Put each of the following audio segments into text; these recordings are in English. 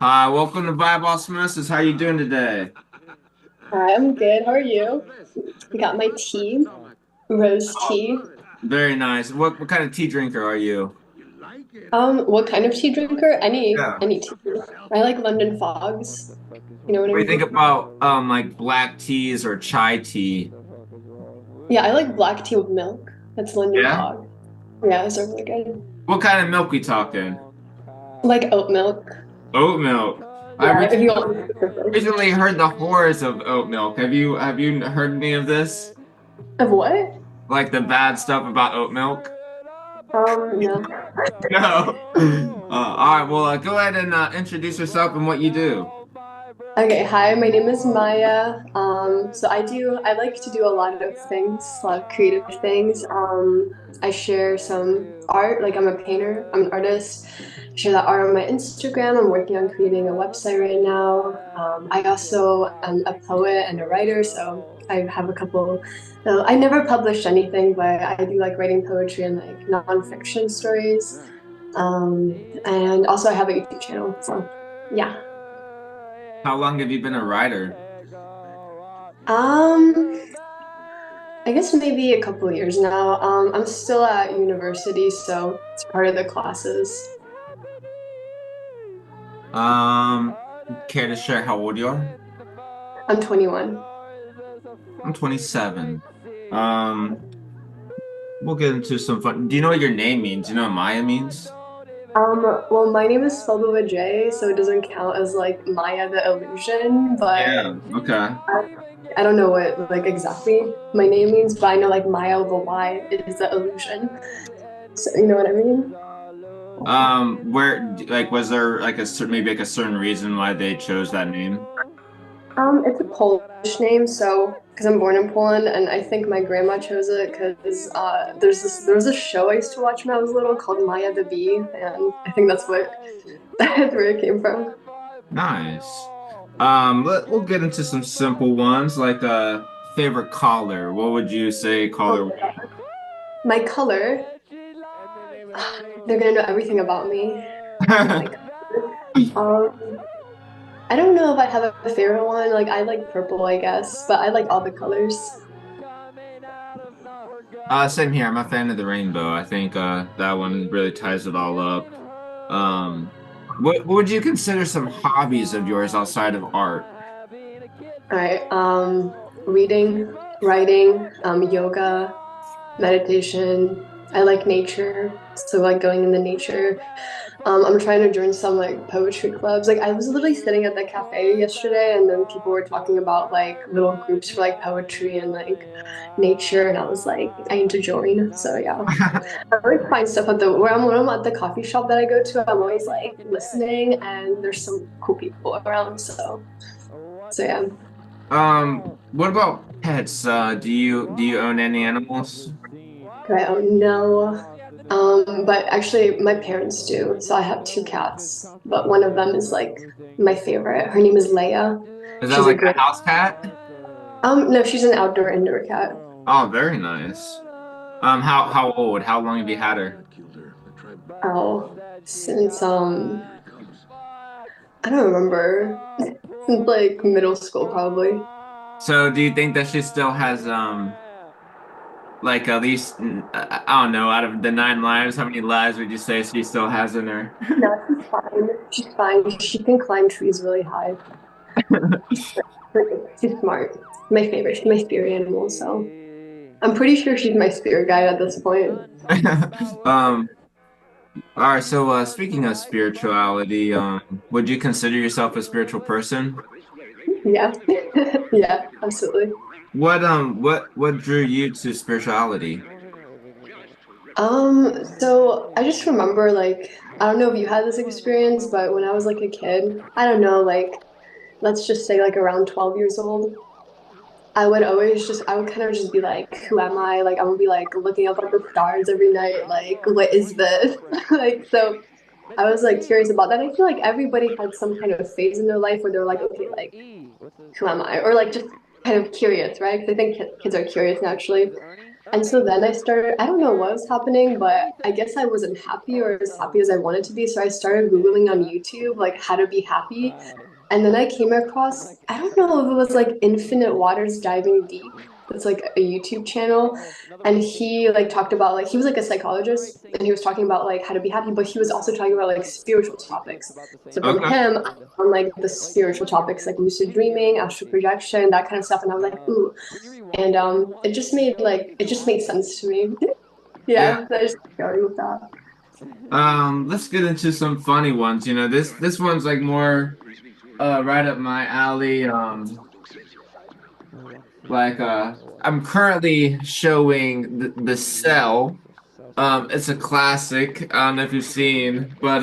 Hi, welcome to Vibe Osmosis. How you doing today? Hi, I'm good. How are you? I got my tea, rose tea. Very nice. What kind of tea drinker are you? What kind of tea drinker? Any Yeah. any tea. I like London fogs. You know what I What do you mean? think about like black teas or chai tea? Yeah, I like black tea with milk. That's London Yeah. fog. Yeah, those are really good. What kind of milk we talking? Like oat milk. Oat milk. I Yeah, if recently you want me to prefer. recently heard the horrors of oat milk. Have you heard any of this? Of what? Like the bad stuff about oat milk? No. No. All right. Well, go ahead and introduce yourself and what you do. Okay, hi, my name is Maya. I like to do a lot of things, a lot of creative things. I share some art, like I'm a painter, I'm an artist. I share that art on my Instagram. I'm working on creating a website right now. I also am a poet and a writer, so I have a couple. I never published anything, but I do like writing poetry and like nonfiction stories. And also I have a YouTube channel, so yeah. How long have you been a writer? Um, I guess maybe a couple of years now. I'm still at university, so it's part of the classes. Um, Care to share how old you are? I'm 21. I'm 27. Um, we'll get into some fun. Do you know what your name means? Do you know what Maya means? Well, my name is spelled with a J, so it doesn't count as like Maya the illusion, but Yeah. Okay. I, I don't know what like exactly my name means, but I know like Maya with a Y is the illusion. So you know what I mean? Where like was there like maybe like a certain reason why they chose that name? It's a Polish name, so because I'm born in Poland, and I think my grandma chose it because there was a show I used to watch when I was little called Maya the Bee, and I think that's where it came from. Nice. We'll get into some simple ones like favorite color. What would you say Oh color? my God. My color, they're gonna know everything about me. My color. I don't know if I have a favorite one. Like I like purple, I guess, but I like all the colors. Same here. I'm a fan of the rainbow. I think that one really ties it all up. Um, what would you consider some hobbies of yours outside of art? All right. Reading, writing, yoga, meditation. I like nature, so like going in the nature. I'm trying to join some like poetry clubs. Like I was literally sitting at the cafe yesterday, and then people were talking about like little groups for like poetry and like nature, and I was like, I need to join. So yeah, I always find stuff at the when I'm at the coffee shop that I go to. I'm always like listening, and there's some cool people around. So yeah. What about pets? Do you own any animals? Okay, oh no. But actually, my parents do. So I have two cats, but one of them is like my favorite. Her name is Leia. Is that She's a like great. a house cat? No, she's an outdoor indoor cat. Oh, very nice. How old? How long have you had her? Oh, since I don't remember. Since like middle school, probably. So, do you think that she still has like at least I don't know, out of the 9 lives, how many lives would you say she still has in her? No, she's fine. She's fine. She can climb trees really high. She's smart. My favorite. She's my spirit animal. So I'm pretty sure she's my spirit guide at this point. Um, all right, so speaking of spirituality, would you consider yourself a spiritual person? Yeah. Yeah, absolutely. What drew you to spirituality? So I just remember like I don't know if you had this experience, but when I was like a kid, I don't know, like let's just say like around 12 years old, I would kind of just be like, who am I? Like I'm gonna be like looking up at the stars every night, like, what is this? Like so I was like curious about that. I feel like everybody had some kind of phase in their life where they're like, okay, like who am I? Or like just kind of curious, right? Because I think kids are curious naturally. And so then I started, I don't know what was happening, but I guess I wasn't happy or as happy as I wanted to be. So I started Googling on YouTube, like how to be happy. And then I came across, I don't know if it was like Infinite Waters Diving Deep. It's like a YouTube channel. And he like talked about like he was like a psychologist and he was talking about like how to be happy, but he was also talking about like spiritual topics. So from Okay. him, on like the spiritual topics like lucid dreaming, astral projection, that kind of stuff. And I was like, ooh. And it just made sense to me. Yeah. Yeah, so I just started with that. Let's get into some funny ones. You know, this one's like more right up my alley. Like I'm currently showing the Cell. It's a classic. I don't know if you've seen, but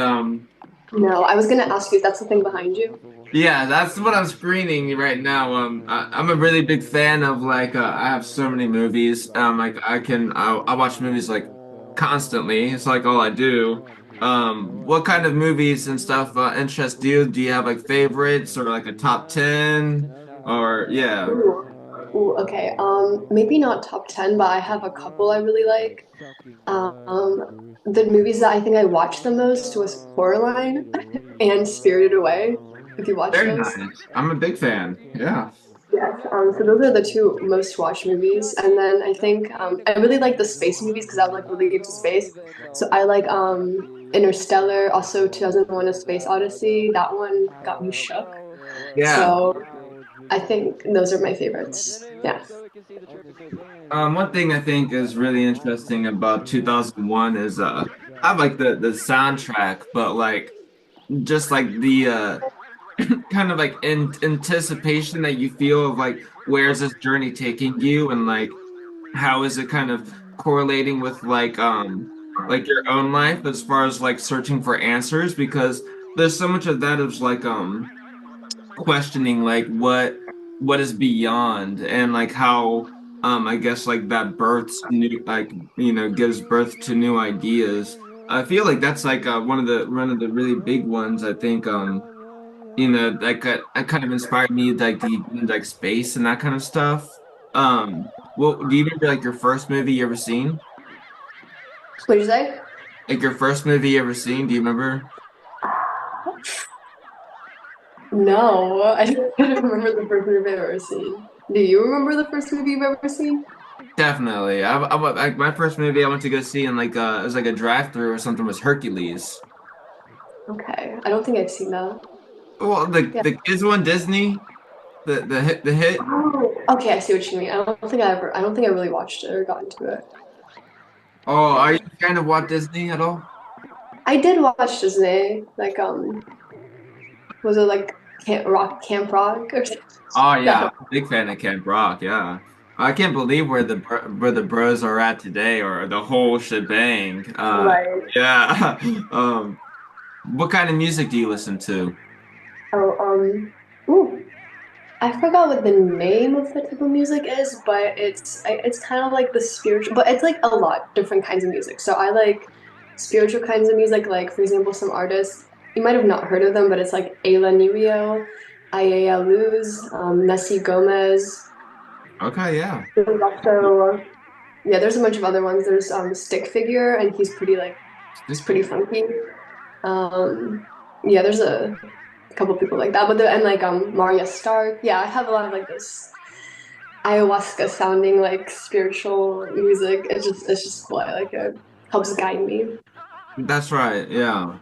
No, I was gonna ask you, that's the thing behind you. yeah, that's what I'm screening right now. I'm a really big fan of like I have so many movies. Like I watch movies like constantly. It's like all I do. What kind of movies and stuff interest you? Do you have like favorites or like a top 10? Or yeah. Ooh. Ooh, okay. Maybe not top 10, but I have a couple I really like. The movies that I think I watched the most was Coraline and Spirited Away. If you watch Very those. nice. I'm a big fan. Yeah. Yes, so those are the two most watched movies, and then I think I really like the space movies because I'm like really into space. So I like Interstellar, also 2001: A Space Odyssey. That one got me shook. Yeah. So I think those are my favorites. Yeah. One thing I think is really interesting about 2001 is I have like the soundtrack, but like just like the kind of like in anticipation that you feel of like where's this journey taking you and like how is it kind of correlating with like your own life as far as like searching for answers because there's so much of that is like questioning like what is beyond and like how I guess like that births new like you know gives birth to new ideas. I feel like that's like one of the really big ones. I think you know that kind of inspired me like the like space and that kind of stuff. Well, do you remember like your first movie you ever seen? What did you say? Like your first movie you ever seen? Do you remember? No, I don't remember the first movie I've ever seen. Do you remember the first movie you've ever seen? Definitely. Like my first movie I went to go see in like it was like a drive-through or something was Hercules. Okay, I don't think I've seen that. Well, Yeah. the kids one Disney, the hit. Oh, okay, I see what you mean. I don't think I really watched it or got into it. Oh, are you Yeah. a fan of Walt Disney at all? I did watch Disney, like was it like Camp Rock or something? Oh yeah, That I'm a big fan of Camp Rock. Yeah, I can't believe where the bros are at today, or the whole shebang. right. Yeah. What kind of music do you listen to? Oh, ooh, I forgot what the name of the type of music is, but it's kind of like the spiritual, but it's like a lot different kinds of music. So I like spiritual kinds of music, like for example, some artists you might have not heard of them, but it's like Ayla Nirio, Ayaya Luz, Nessie Gomez. Okay, yeah. There's also yeah, there's a bunch of other ones. There's Stick Figure, and he's pretty funky. Um, yeah, there's a couple people like that, but and like Maria Stark. Yeah, I have a lot of like this ayahuasca sounding like spiritual music. It's just cool. I like it. Helps guide me. That's right. Yeah.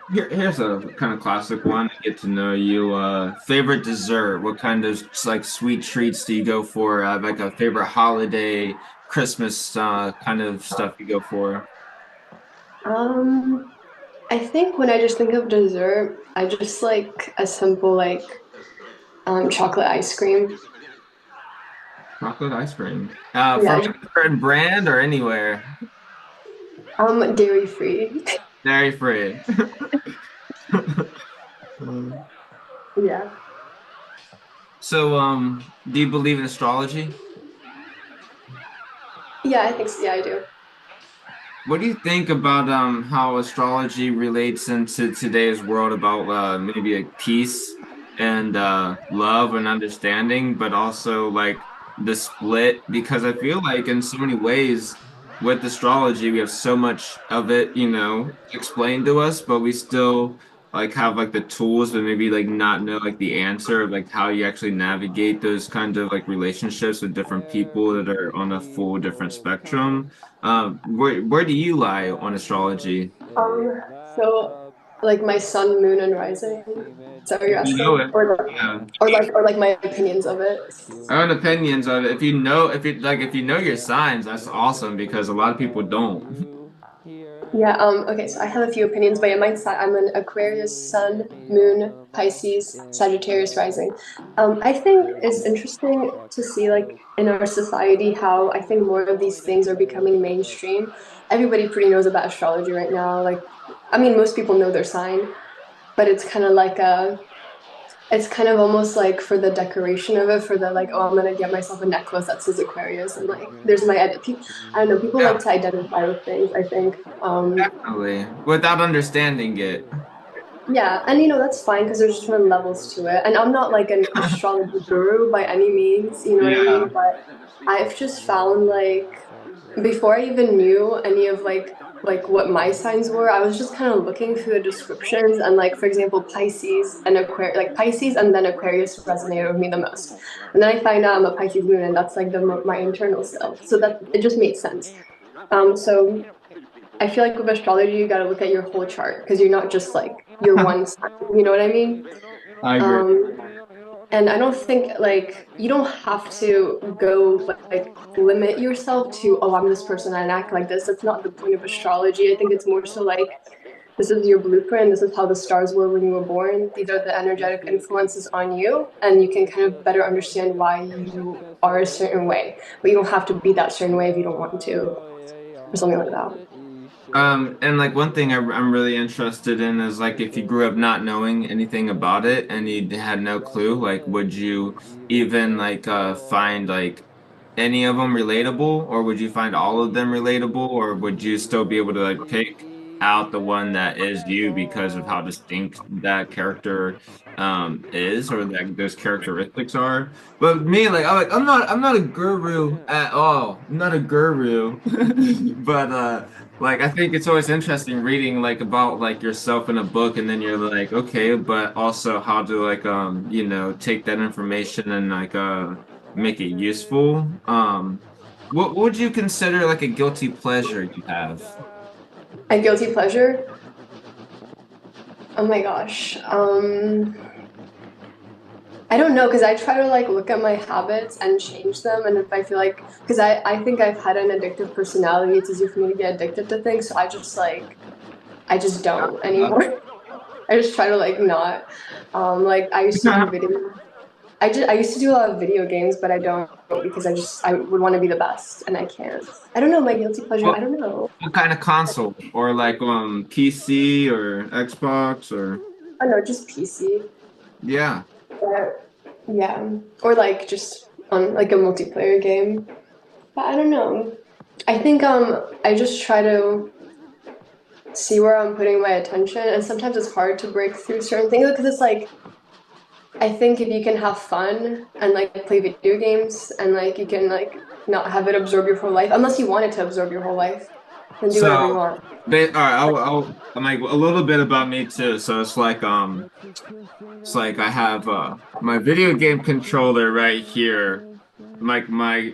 Here's a kind of classic one to get to know you. Favorite dessert? What kind of like sweet treats do you go for? Like a favorite holiday, Christmas kind of stuff you go for? Um, I think when I just think of dessert, I just like a simple like chocolate ice cream. Chocolate ice cream. Yeah, From a certain brand or anywhere? dairy free. Dairy free. Yeah. So, do you believe in astrology? Yeah, I think so. Yeah, I do. What do you think about how astrology relates into today's world about maybe like peace and love and understanding, but also like the split because I feel like in so many ways with astrology we have so much of it, explained to us, but we still like have like the tools but maybe like not know like the answer of like how you actually navigate those kind of like relationships with different people that are on a full different spectrum. Where do you lie on astrology? Um, so like my sun, moon, and rising. Is that what you're If you know asking? it, yeah. Or like my opinions of it. Our own opinions of it. If you know your signs, that's awesome because a lot of people don't. Yeah, okay, so I have a few opinions, but yeah, I'm an Aquarius sun, moon, Pisces, Sagittarius rising. I think it's interesting to see like in our society how I think more of these things are becoming mainstream. Everybody pretty knows about astrology right now. Like, I mean, most people know their sign, but it's kind of almost like for the decoration of it, for the like, oh, I'm gonna get myself a necklace that says Aquarius, and like, there's my I don't know. People like Yeah, to identify with things. I think. definitely. Without understanding it. Yeah, and that's fine because there's different levels to it. And I'm not like an astrology guru by any means, you know what I Yeah. mean? But I've just found like before I even knew any of like what my signs were, I was just kind of looking through the descriptions and like for example Pisces and then Aquarius resonated with me the most. And then I find out I'm a Pisces moon and that's like my internal self. So that it just made sense. So I feel like with astrology, you got to look at your whole chart because you're not just like your one sign. You know what I mean? I agree. Um, and I don't think like you don't have to go like limit yourself to, oh, I'm this person and I act like this. That's not the point of astrology. I think it's more so like this is your blueprint. This is how the stars were when you were born. These are the energetic influences on you, and you can kind of better understand why you are a certain way. But you don't have to be that certain way if you don't want to, or something like that. And like one thing I'm really interested in is like if you grew up not knowing anything about it and you had no clue, like would you even like find like any of them relatable, or would you find all of them relatable, or would you still be able to like pick out the one that is you because of how distinct that character is, or like those characteristics are? But me, I'm not a guru at all. I'm not a guru, but like I think it's always interesting reading like about like yourself in a book and then you're like, okay, but also how to like take that information and like make it useful. What would you consider like a guilty pleasure you have? A guilty pleasure? Oh my gosh. I don't know because I try to like look at my habits and change them. And if I feel like, because I think I've had an addictive personality, it's easy for me to get addicted to things. So I just don't anymore. I just try to like not. Like I used to do video. I used to do a lot of video games, but I don't because I would want to be the best and I can't. I don't know my guilty pleasure. I What, don't know. what kind of console? Or like PC or Xbox or I don't know, just PC. yeah. But yeah, or like just on like a multiplayer game. But I don't know. I think I just try to see where I'm putting my attention, and sometimes it's hard to break through certain things because it's like I think if you can have fun and like play video games and like you can like not have it absorb your whole life, unless you want it to absorb your whole life, then do whatever you So, want. all right, I'm like a little bit about me too. So it's like I have my video game controller right here, like my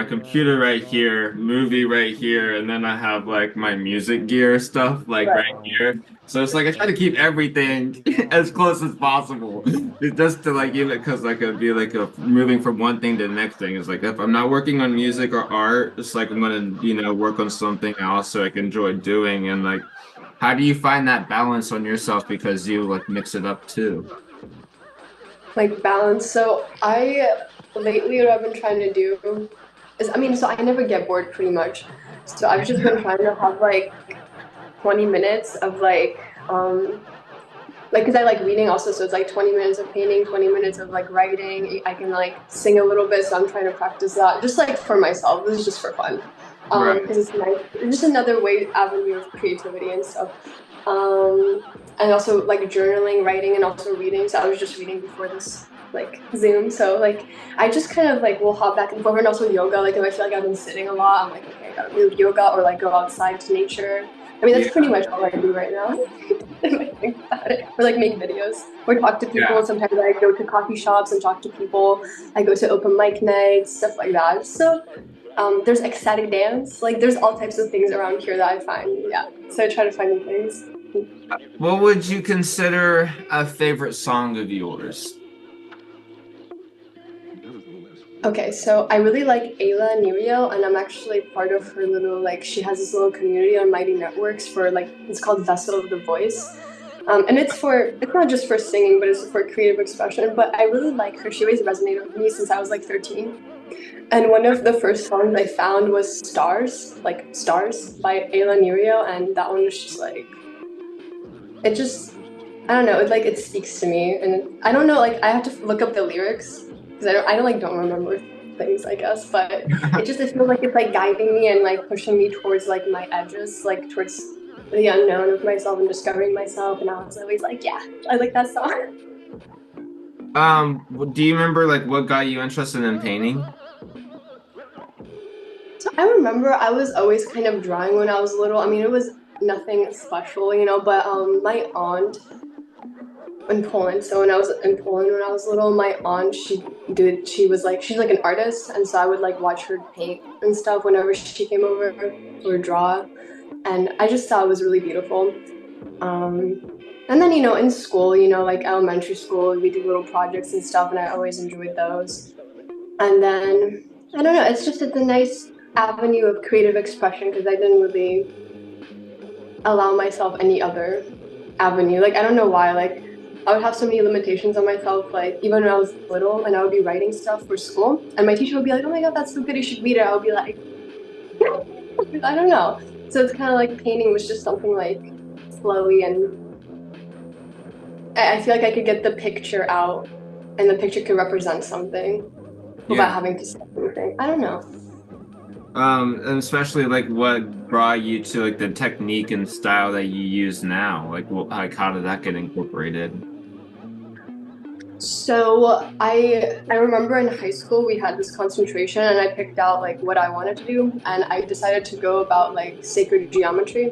computer right here, movie right here, and then I have like my music gear stuff like right Right. here. So it's like I try to keep everything as close as possible. It's just to like even because like it'd be like a moving from one thing to the next thing. It's like if I'm not working on music or art, it's like I'm gonna work on something else so I can enjoy doing. And like, how do you find that balance on yourself because you like mix it up too? Like balance. So I lately what I've been trying to do is I mean, so I never get bored pretty much. So I've just been trying to have like 20 minutes of like because I like reading also, so it's like 20 minutes of painting, 20 minutes of like writing. I can like sing a little bit, so I'm trying to practice that just like for myself. This is just for fun. Right. Because it's nice. It's just another way avenue of creativity and stuff. Um, and also like journaling, writing, and also reading. So I was just reading before this. like Zoom. So like I just kind of like will hop back and forth, and also yoga. Like if I feel like I've been sitting a lot, I'm like, okay, I gotta move yoga or like go outside to nature. I mean, that's pretty Yeah. much all I do right now. If I think about it, or like make videos or talk to people. Yeah. Sometimes I go to coffee shops and talk to people. I go to open mic nights, stuff like that. So there's ecstatic dance. Like there's all types of things around here that I find. Yeah. So I try to find new things. What would you consider a favorite song of yours? Okay, so I really like Ayla Nerio, and I'm actually part of her little like she has this little community on Mighty Networks for like it's called Vessel of the Voice, and it's not just for singing, but it's for creative expression. But I really like her. She always resonated with me since I was like 13. And one of the first songs I found was Stars, like Stars by Ayla Nerio, and that one was just like it just I don't know, it speaks to me, and I don't know, like I have to look up the lyrics because I don't remember things, I guess, but it feels like it's like guiding me and like pushing me towards like my edges, like towards the unknown of myself and discovering myself. And I was always like, yeah, I like that song. Do you remember like what got you interested in painting? So I remember I was always kind of drawing when I was little. I mean, it was nothing special, but my aunt in Poland. So when I was in Poland when I was little, my aunt she's like an artist, and so I would like watch her paint and stuff whenever she came over or draw, and I just thought it was really beautiful. Um, and then in school, like elementary school, we do little projects and stuff, and I always enjoyed those. And then I don't know, it's a nice avenue of creative expression because I didn't really allow myself any other avenue. Like I don't know why. Like I would have so many limitations on myself. Like even when I was little, and I would be writing stuff for school, and my teacher would be like, "Oh my God, that's so good! You should read it." I would be like, "I don't know." So it's kind of like painting was just something like slowly, and I feel like I could get the picture out, and the picture could represent something without Yeah. having to say anything. I don't know. And especially like what brought you to like the technique and style that you use now? Like how did that get incorporated? So I remember in high school we had this concentration, and I picked out like what I wanted to do, and I decided to go about like sacred geometry.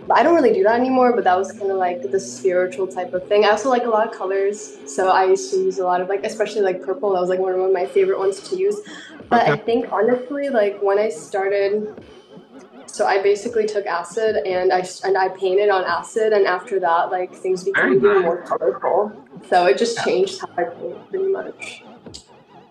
But I don't really do that anymore, but that was kind of like the spiritual type of thing. I also like a lot of colors, so I used to use a lot of like especially like purple. That was like one of my favorite ones to use. But Okay. I think honestly like when I started, so I basically took acid and I painted on acid, and after that like things became Very even nice. more colorful. So it just changed how I paint pretty much.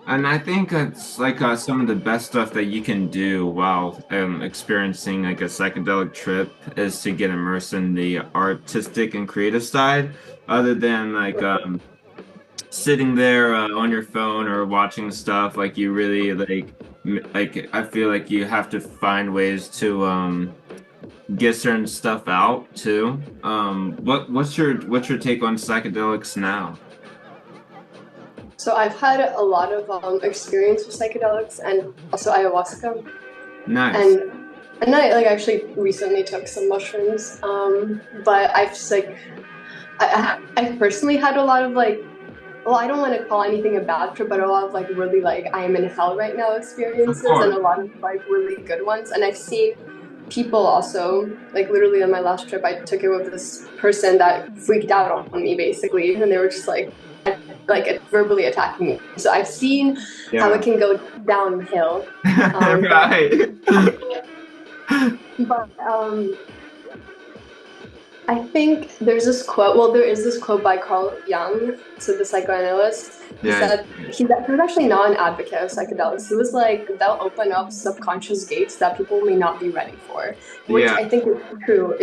And I think it's like some of the best stuff that you can do while experiencing like a psychedelic trip is to get immersed in the artistic and creative side, other than like sitting there on your phone or watching stuff. Like you really like I feel like you have to find ways to get certain stuff out too. What's your take on psychedelics now? So I've had a lot of experience with psychedelics and also ayahuasca, Nice. and and I like actually recently took some mushrooms. But I've just like I personally had a lot of like, well, I don't want to call anything a bad trip, but a lot of like really like I am in hell right now Of experiences, and course. a lot of like really good ones. And I've seen people also like literally on my last trip, I took it with this person that freaked out on me basically, and they were just like verbally attacking me. So I've seen how it Yeah. can go downhill. But Right. but I think there's this quote. Well, there is this quote by Carl Jung, so the psychoanalyst. He Yeah. said he was actually not an advocate of psychedelics. He was like they'll open up subconscious gates that people may not be ready for, which Yeah. I think is true.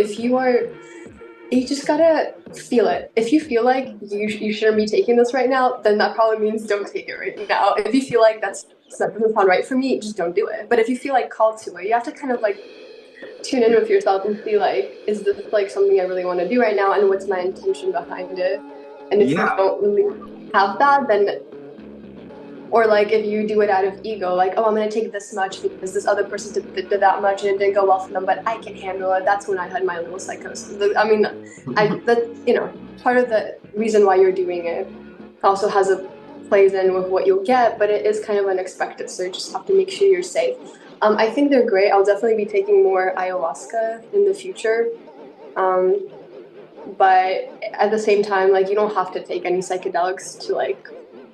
You just gotta feel it. If you feel like you shouldn't be taking this right now, then that probably means don't take it right now. If you feel like that doesn't sound right for me, just don't do it. But if you feel like called to it, you have to kind of like tune in with yourself and see like, is this like something I really want to do right now, and what's my intention behind it? And if you Yeah. don't really have that, then or like if you do it out of ego, like, oh, I'm gonna take this much because this other person did that much and it didn't go well for them, but I can handle it. That's when I had my little psychosis. I mean, that part of the reason why you're doing it also has a plays in with what you'll get, but it is kind of unexpected. So you just have to make sure you're safe. I think they're great. I'll definitely be taking more ayahuasca in the future. Um, but at the same time, like you don't have to take any psychedelics to like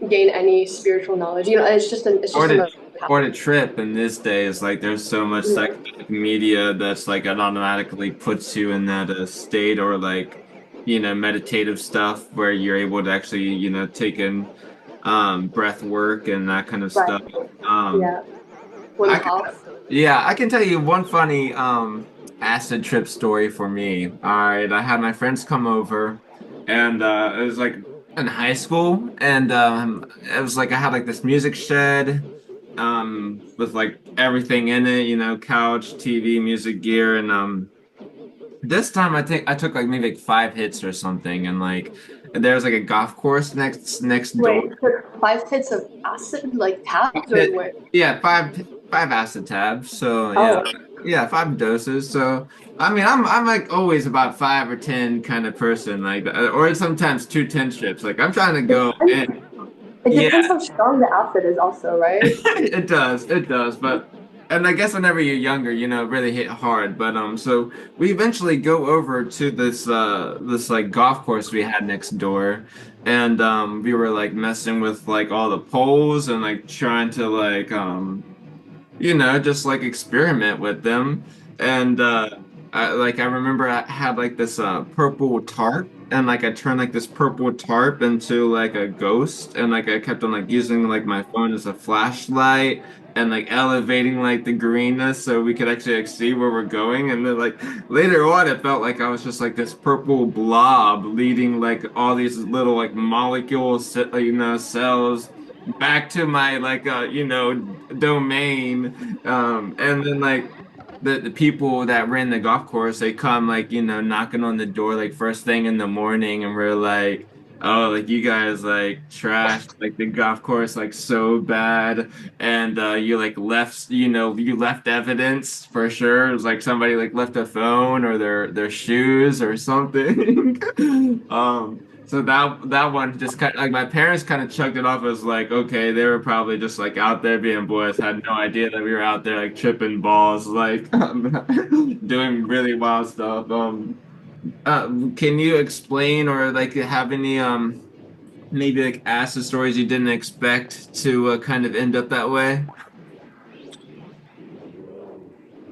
gain any spiritual knowledge. It's Or just to another path. or to trip in this day is like there's so much Yeah. psychedelic media that's like it automatically puts you in that state or like meditative stuff where you're able to actually take in breath work and that kind of Right. stuff. Um Yeah. Wim I can, Hof. yeah, I can tell you one funny acid trip story for me. All right, I had my friends come over and it was like in high school and it was like I had like this music shed with like everything in it, couch, TV, music gear and this time I think I took like maybe like 5 hits or something and like there was like a golf course next door. Wait, took 5 hits of acid, like tabs, or It, what? yeah, five acid tabs. So yeah, Oh, yeah, 5 doses. So I mean, I'm like always about 5 or 10 kind of person, like, or sometimes 2 10 strips. Like I'm trying to it go depends, in. it depends Yeah, how strong the acid is, also, right? it does. But and I guess whenever you're younger, it really hit hard. But so we eventually go over to this like golf course we had next door. And we were like messing with like all the poles and like trying to like just like experiment with them. And I remember I had like this purple tarp and like I turned like this purple tarp into like a ghost and like I kept on like using like my phone as a flashlight and like elevating like the greenness so we could actually like, see where we're going. And then like later on it felt like I was just like this purple blob leading like all these little like molecules, cells back to my like domain and then like the people that ran the golf course they come like knocking on the door like first thing in the morning and we're like oh like you guys like trashed like the golf course like so bad and you like left you left evidence for sure it was like somebody like left a phone or their shoes or something so that one just kind like my parents kind of chucked it off as like okay they were probably just like out there being boys had no idea that we were out there like tripping balls like doing really wild stuff can you explain or like have any maybe like acid stories you didn't expect to kind of end up that way?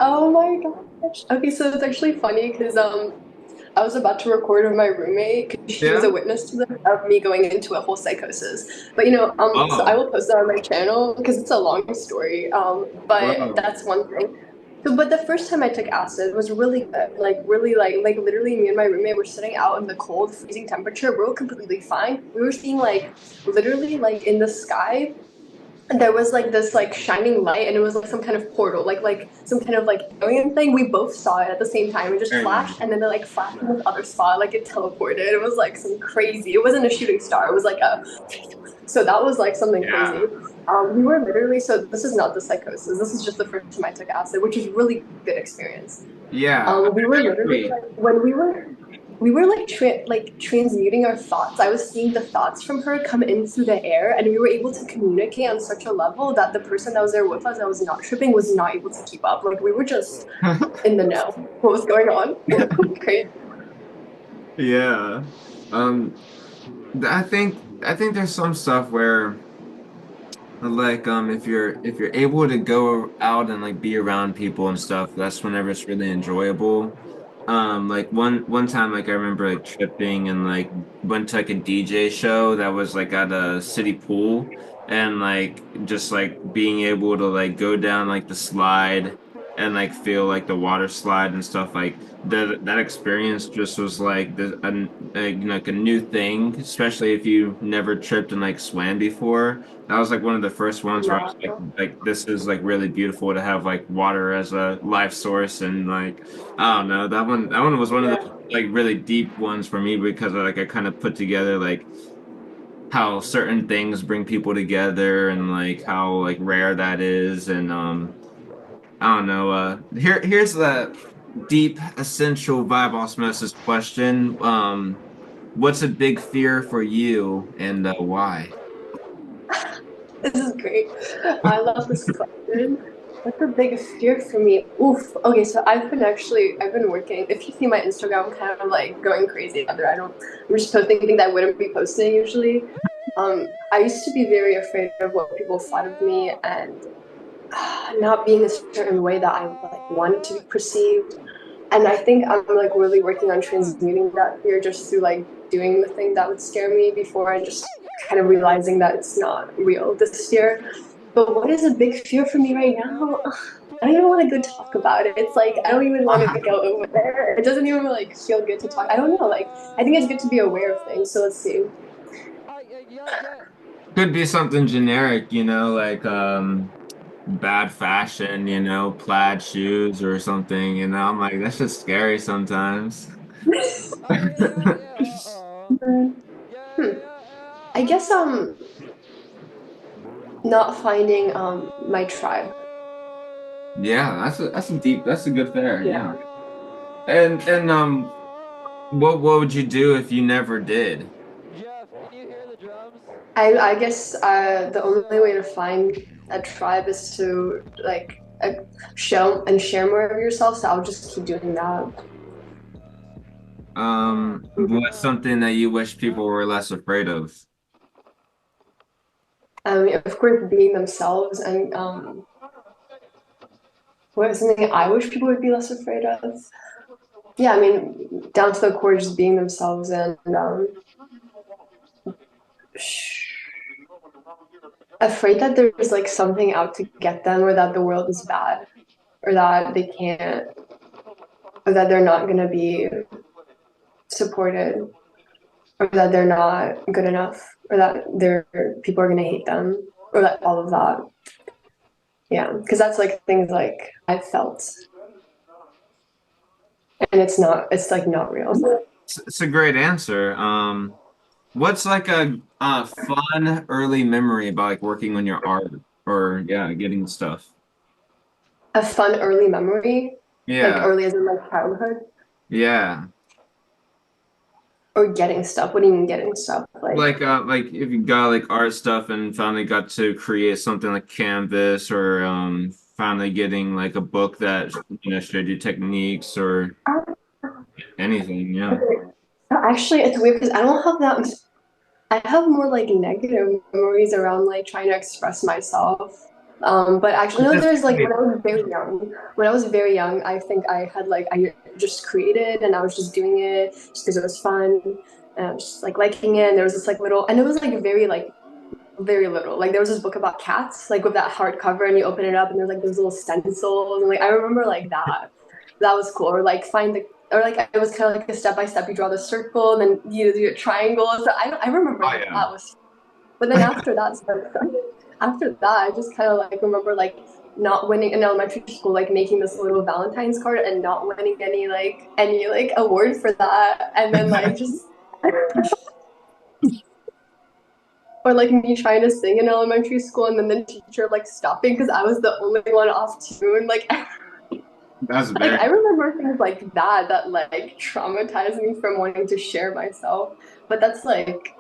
Oh my gosh. Okay, so it's actually funny because I was about to record with my roommate because she was Yeah. a witness to this of me going into a whole psychosis. But so I Oh, will post it on my channel because it's a long story. But whoa. that's one thing. So, but the first time I took acid was really good. Like really, like literally, me and my roommate were sitting out in the cold, freezing temperature. We were completely fine. We were seeing like literally like in the sky there was like this like shining light and it was like some kind of portal like some kind of like alien thing. We both saw it at the same time. It just Very nice. flashed and then it like flashed in this other spot, like it teleported. It was like some crazy, it wasn't a shooting star, it was like a, so that was like something Yeah. crazy. We were literally, so this is not the psychosis, this is just the first time I took acid, which is really good experience. Yeah, We were I literally agree. like when we were like transmuting our thoughts. I was seeing the thoughts from her come in through the air, and we were able to communicate on such a level that the person that was there with us, that was not tripping, was not able to keep up. Like we were just in the know what was going on. Crazy. Yeah. Um, I think there's some stuff where like if you're able to go out and like be around people and stuff, that's whenever it's really enjoyable. Like one time like I remember like tripping and like went to like a DJ show that was like at a city pool and like just like being able to like go down like the slide and like feel like the water slide and stuff like that experience just was like like a new thing, especially if you never tripped and like swam before. That was like one of the first ones where I was No. like this is like really beautiful to have like water as a life source and like I don't know that one was one of the Yeah. like really deep ones for me because like I kind of put together like how certain things bring people together and like how like rare that is and I don't know here's the deep essential vibe osmosis question what's a big fear for you and why? This is great. I love this question. What's the biggest fear for me? Oof. Okay, so I've been working. If you see my Instagram, I'm kind of like going crazy out there. I'm just posting things I wouldn't be posting usually. I used to be very afraid of what people thought of me and not being a certain way that I like wanted to be perceived. And I think I'm like really working on transmuting that fear just through like doing the thing that would scare me before and just kind of realizing that it's not real, this fear. But what is a big fear for me right now? I don't even want to go talk about it. It's like I don't even want to go over there. It doesn't even like feel good to talk. I don't know. Like I think it's good to be aware of things. So let's see. Could be something generic, like bad fashion, plaid shoes or something, I'm like, that's just scary sometimes. Hmm. I guess not finding my tribe. Yeah, that's a good fair, Yeah. yeah. And what would you do if you never did? I guess the only way to find a tribe is to like show and share more of yourself. So I'll just keep doing that. What's something that you wish people were less afraid of? Of course, being themselves and what is something I wish people would be less afraid of? Yeah, I mean, down to the core, just being themselves and afraid that there's like something out to get them, or that the world is bad, or that they can't, or that they're not going to be supported, or that they're not good enough, or that they're people are going to hate them, or that all of that. Yeah, because that's like things like I've felt, and it's like not real. It's a great answer. What's like a fun early memory about like working on your art or yeah, getting stuff? A fun early memory, like Yeah, early as in like childhood, yeah. or getting stuff. What do you mean getting stuff? Like if you got like art stuff and finally got to create something like Canvas or finally getting like a book that showed you techniques or anything, yeah. Actually, it's weird because I don't have that. I have more like negative memories around like trying to express myself. But actually, no, That's there's like when great. I was very young. When I was very young, I think I had like I just created and I was just doing it just because it was fun. And I was just like liking it. And there was this like little, and it was like very little. Like there was this book about cats, like with that hardcover, and you open it up, and there's like those little stencils, and like I remember like that. That was cool. Or like find the, or like it was kind of like a step by step. You draw the circle, and then you do a triangle. So I remember Oh that yeah. that was. But then after that, so, after that, I just kind of like remember like not winning in elementary school, like making this little Valentine's card and not winning any like award for that, and then like just or like me trying to sing in elementary school and then the teacher like stopping because I was the only one off tune. Like That's like very I remember things like that like traumatized me from wanting to share myself. But that's like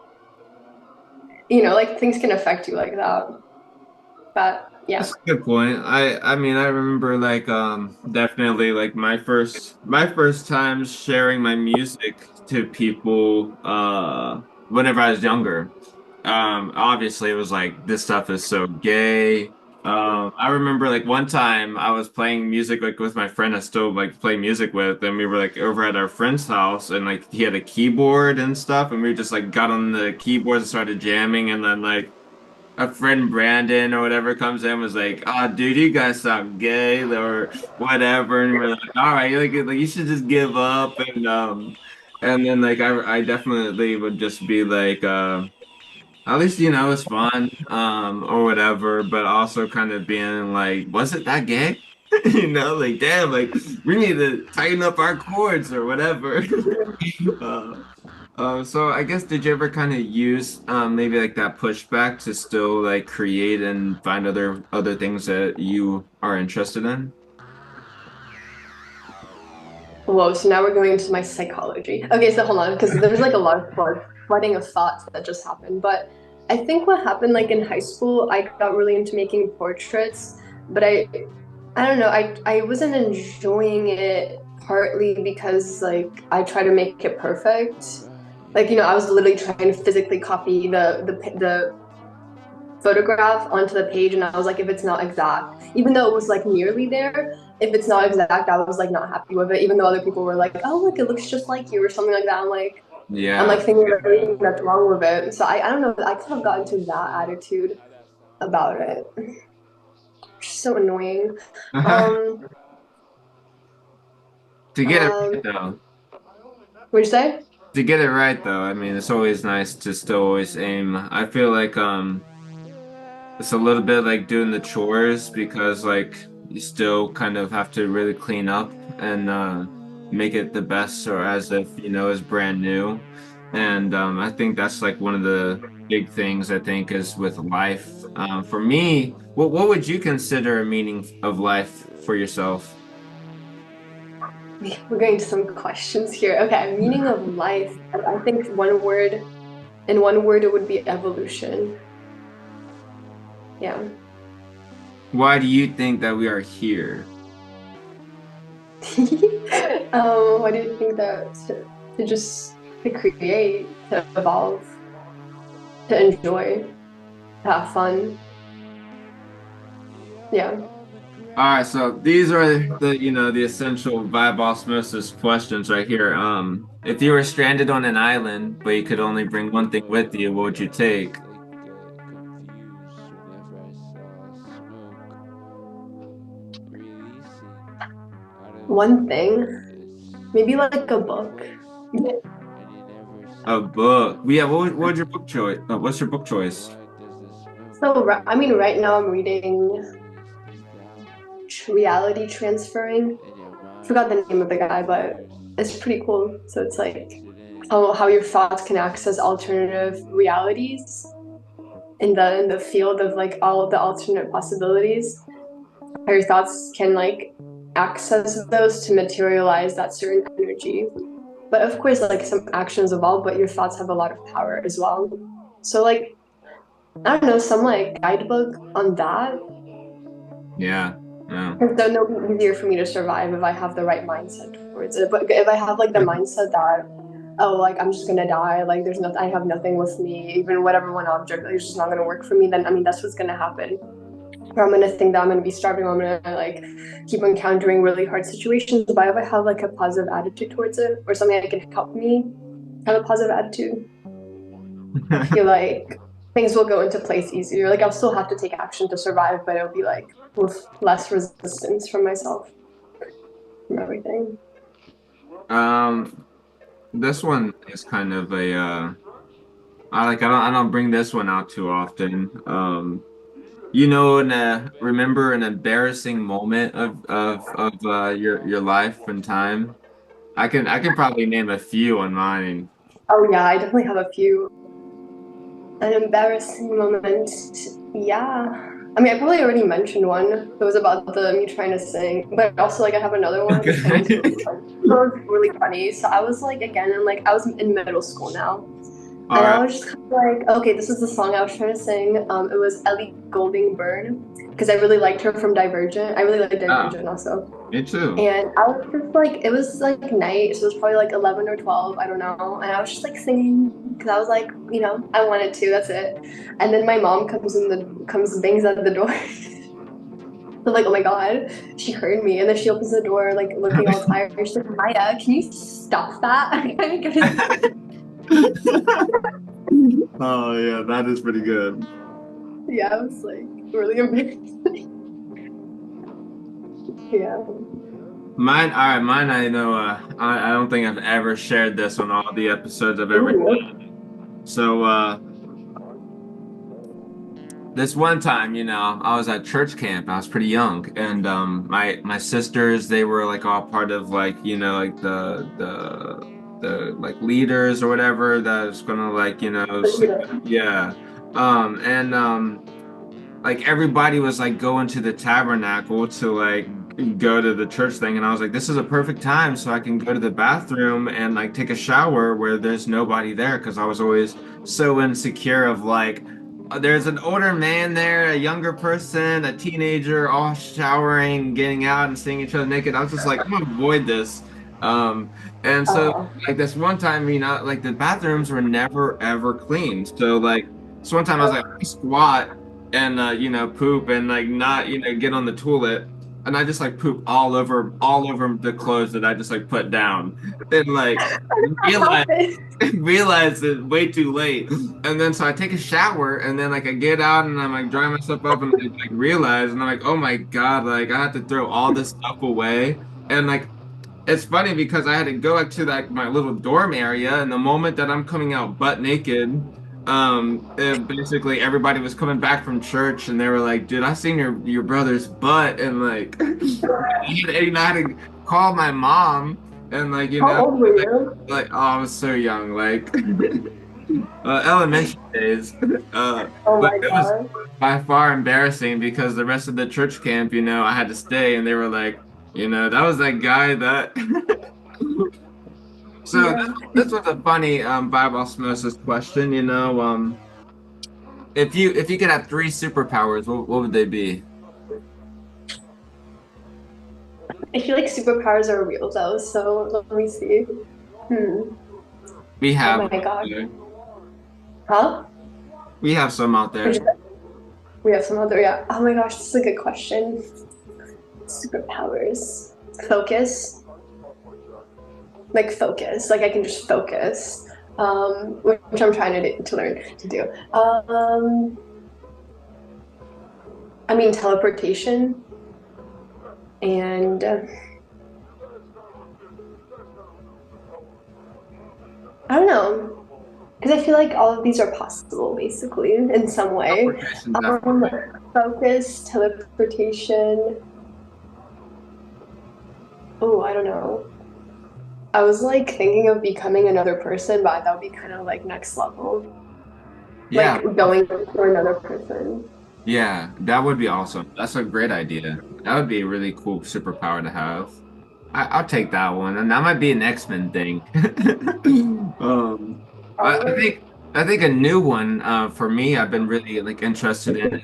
like things can affect you like that. But yeah. That's a good point. I mean I remember like definitely like my first time sharing my music to people whenever I was younger. Obviously it was like this stuff is so gay. I remember like one time I was playing music like with my friend I still like play music with, and we were like over at our friend's house and like he had a keyboard and stuff, and we just like got on the keyboard and started jamming, and then like a friend Brandon or whatever comes in was like, "Oh, dude, you guys sound gay or whatever," and we're like, "All right, like you should just give up." And then like I definitely would just be like, at least it's fun, or whatever, but also kind of being like, was it that gay? Like damn, like we need to tighten up our chords or whatever. Uh, so I guess did you ever kind of use maybe like that pushback to still like create and find other things that you are interested in? Whoa, so now we're going into my psychology. Okay, so hold on, because there's like a lot of flooding of thoughts that just happened. But I think what happened like in high school, I got really into making portraits, but I don't know, I wasn't enjoying it partly because like I try to make it perfect. Like, I was literally trying to physically copy the photograph onto the page, and I was like, if it's not exact, even though it was like nearly there, if it's not exact, I was like not happy with it, even though other people were like, oh look, it looks just like you or something like that. I'm like Yeah. thinking of everything that's wrong with it. So I don't know, I kind of got into that attitude about it. Which is so annoying. Um, To get it um, right though. what'd you say? To get it right though, I mean, it's always nice to still always aim. I feel like it's a little bit like doing the chores because like you still kind of have to really clean up and make it the best or as if it's brand new. And I think that's like one of the big things I think is with life. For me, what would you consider a meaning of life for yourself? We're going to some questions here. Okay, meaning of life. I think in one word, it would be evolution. Yeah. Why do you think that we are here? Why do you think that to just to create, to evolve, to enjoy, to have fun? Yeah. All right, so these are the essential vibe osmosis questions right here. If you were stranded on an island, but you could only bring one thing with you, what would you take? One thing, maybe like a book. A book. Yeah, what would your book choice? What's your book choice? So, I mean, right now I'm reading Reality Transferring. Forgot the name of the guy, but it's pretty cool. So it's like how your thoughts can access alternative realities in the field of like all of the alternate possibilities. How your thoughts can like access those to materialize that certain energy. But of course, like some actions evolve, but your thoughts have a lot of power as well. So like I don't know, some like guidebook on that. Yeah, yeah. Because then it'll be easier for me to survive if I have the right mindset towards it. But if I have like the mindset that, oh, like I'm just gonna die, like there's nothing, I have nothing with me, even whatever one object, like, it's just not gonna work for me, then I mean that's what's gonna happen. Or I'm gonna think that I'm gonna be starving, or I'm gonna like keep encountering really hard situations. But if I have like a positive attitude towards it, or something that can help me have a positive attitude, I feel like things will go into place easier. Like I'll still have to take action to survive, but it'll be like with less resistance from myself, from everything. Um, this one is kind of a I don't bring this one out too often. Remember an embarrassing moment of your life and time. I can probably name a few on mine. Oh yeah, I definitely have a few. An embarrassing moment. Yeah. I mean, I probably already mentioned one. It was about the me trying to sing, but also like I have another one, and Okay. it was really funny. So I was like again, and like I was in middle school now, All and I right. was just kind of like, okay, this is the song I was trying to sing. It was Ellie Goulding Byrne because I really liked her from Divergent. I really like Oh, Divergent also. me too. And I was just like, it was like night, so it was probably like 11 or 12, I don't know. And I was just like singing because I was like, I wanted to, that's it. And then my mom comes bangs at the door. So like, oh my God, she heard me. And then she opens the door, like looking all tired. She's like, Maya, can you stop that? I'm trying to go to Oh yeah, that is pretty good. Yeah, I was like really embarrassed. Yeah. Mine, all right, mine. I know. I don't think I've ever shared this on all the episodes I've ever. Ooh. So this one time, I was at church camp. I was pretty young, and my sisters, they were like all part of like like the like leaders or whatever that was gonna like yeah, and like everybody was like going to the tabernacle to like go to the church thing, and I was like, this is a perfect time so I can go to the bathroom and like take a shower where there's nobody there because I was always so insecure of like there's an older man there, a younger person, a teenager, all showering, getting out, and seeing each other naked. I was just like, I'm gonna avoid this. Um, and so Oh, like this one time, like the bathrooms were never ever cleaned. So like this one time I was like, I squat and poop and like not get on the toilet, and I just like poop all over the clothes that I just like put down, and like realized happened. realized it way too late. And then so I take a shower and then like I get out and I'm like drying myself up and I like realize and I'm like, oh my God, like I have to throw all this stuff away. And like it's funny because I had to go like to like my little dorm area and the moment that I'm coming out butt naked, basically everybody was coming back from church and they were like, dude, I seen your brother's butt and like I had to call my mom and like How old were like you? like oh, I was so young, like elementary days. Oh But my it was God. by far embarrassing because the rest of the church camp, I had to stay, and they were like, that was that guy that. So Yeah. this was a funny vibe osmosis question. If you could have three superpowers, what would they be? I feel like superpowers are real though, so let me see. Hmm. We Oh have my gosh. Huh? we have some out there. We have some other, yeah. Oh my gosh, this is a good question. Superpowers. Focus. Like focus. Like I can just focus. Which I'm trying to learn to do. I mean teleportation and I don't know. Because I feel like all of these are possible, basically, in some way. Teleportation, Um, definitely. Focus, teleportation. Oh, I don't know. I was like thinking of becoming another person, but that would be kind of like next level. Yeah, Like going for another person. yeah, that would be awesome. That's a great idea. That would be a really cool superpower to have. I'll take that one, and that might be an X-Men thing. Um, I Probably. think I think a new one for me I've been really like interested in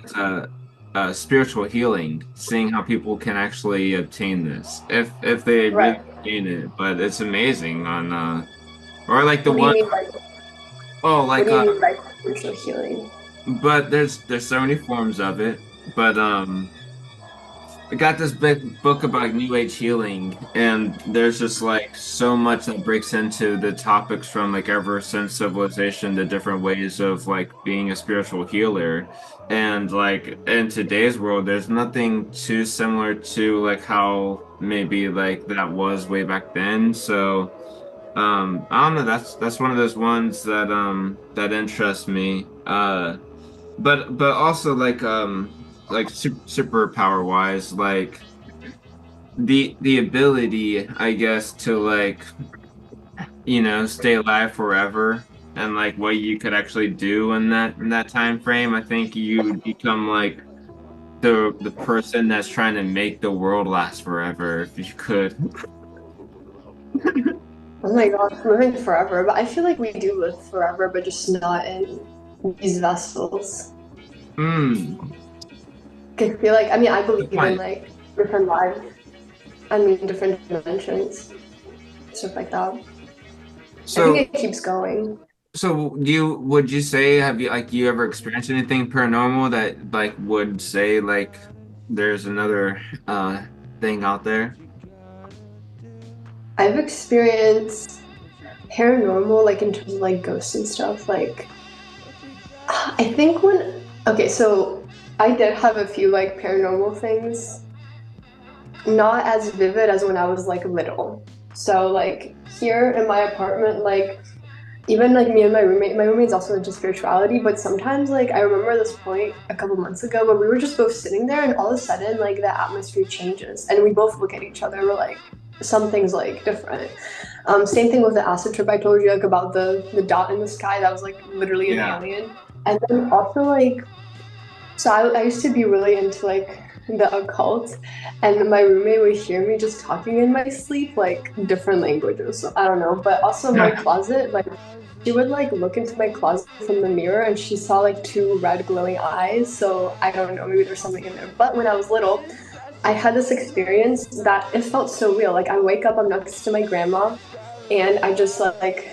is spiritual healing, seeing how people can actually obtain this if they really Right. obtain it. But it's amazing on or like the What do you one mean by oh what like do you mean by spiritual healing? but there's so many forms of it. But I got this big book about New Age healing, and there's just like so much that breaks into the topics from like ever since civilization, the different ways of like being a spiritual healer. And like in today's world, there's nothing too similar to like how maybe like that was way back then. So I don't know, that's one of those ones that interests me. But also like superpower wise, like the ability, I guess, to like stay alive forever and like what you could actually do in that time frame. I think you would become like the person that's trying to make the world last forever if you could. Oh my gosh, living forever. But I feel like we do live forever, but just not in these vessels. Hmm. I feel like I mean I Good believe in point. like different lives. I mean different dimensions, stuff like that. I think So it keeps going. so would you say have you ever experienced anything paranormal that like would say like there's another thing out there? I've experienced paranormal, like in terms of like ghosts and stuff. Like, I think okay, so I did have a few like paranormal things, not as vivid as when I was like little. So, like, here in my apartment, like, even like me and my roommate's also into spirituality, but sometimes, like, I remember this point a couple months ago where we were just both sitting there, and all of a sudden, like, the atmosphere changes, and we both look at each other, we're like, something's like different. Same thing with the acid trip I told you like about the dot in the sky that was like literally an Yeah. alien. And then also like so I used to be really into like the occult, and my roommate would hear me just talking in my sleep, like different languages. So I don't know. But also my closet, like she would like look into my closet from the mirror and she saw like two red glowing eyes. So I don't know, maybe there's something in there. But when I was little, I had this experience that it felt so real. Like I wake up, I'm next to my grandma, and I just like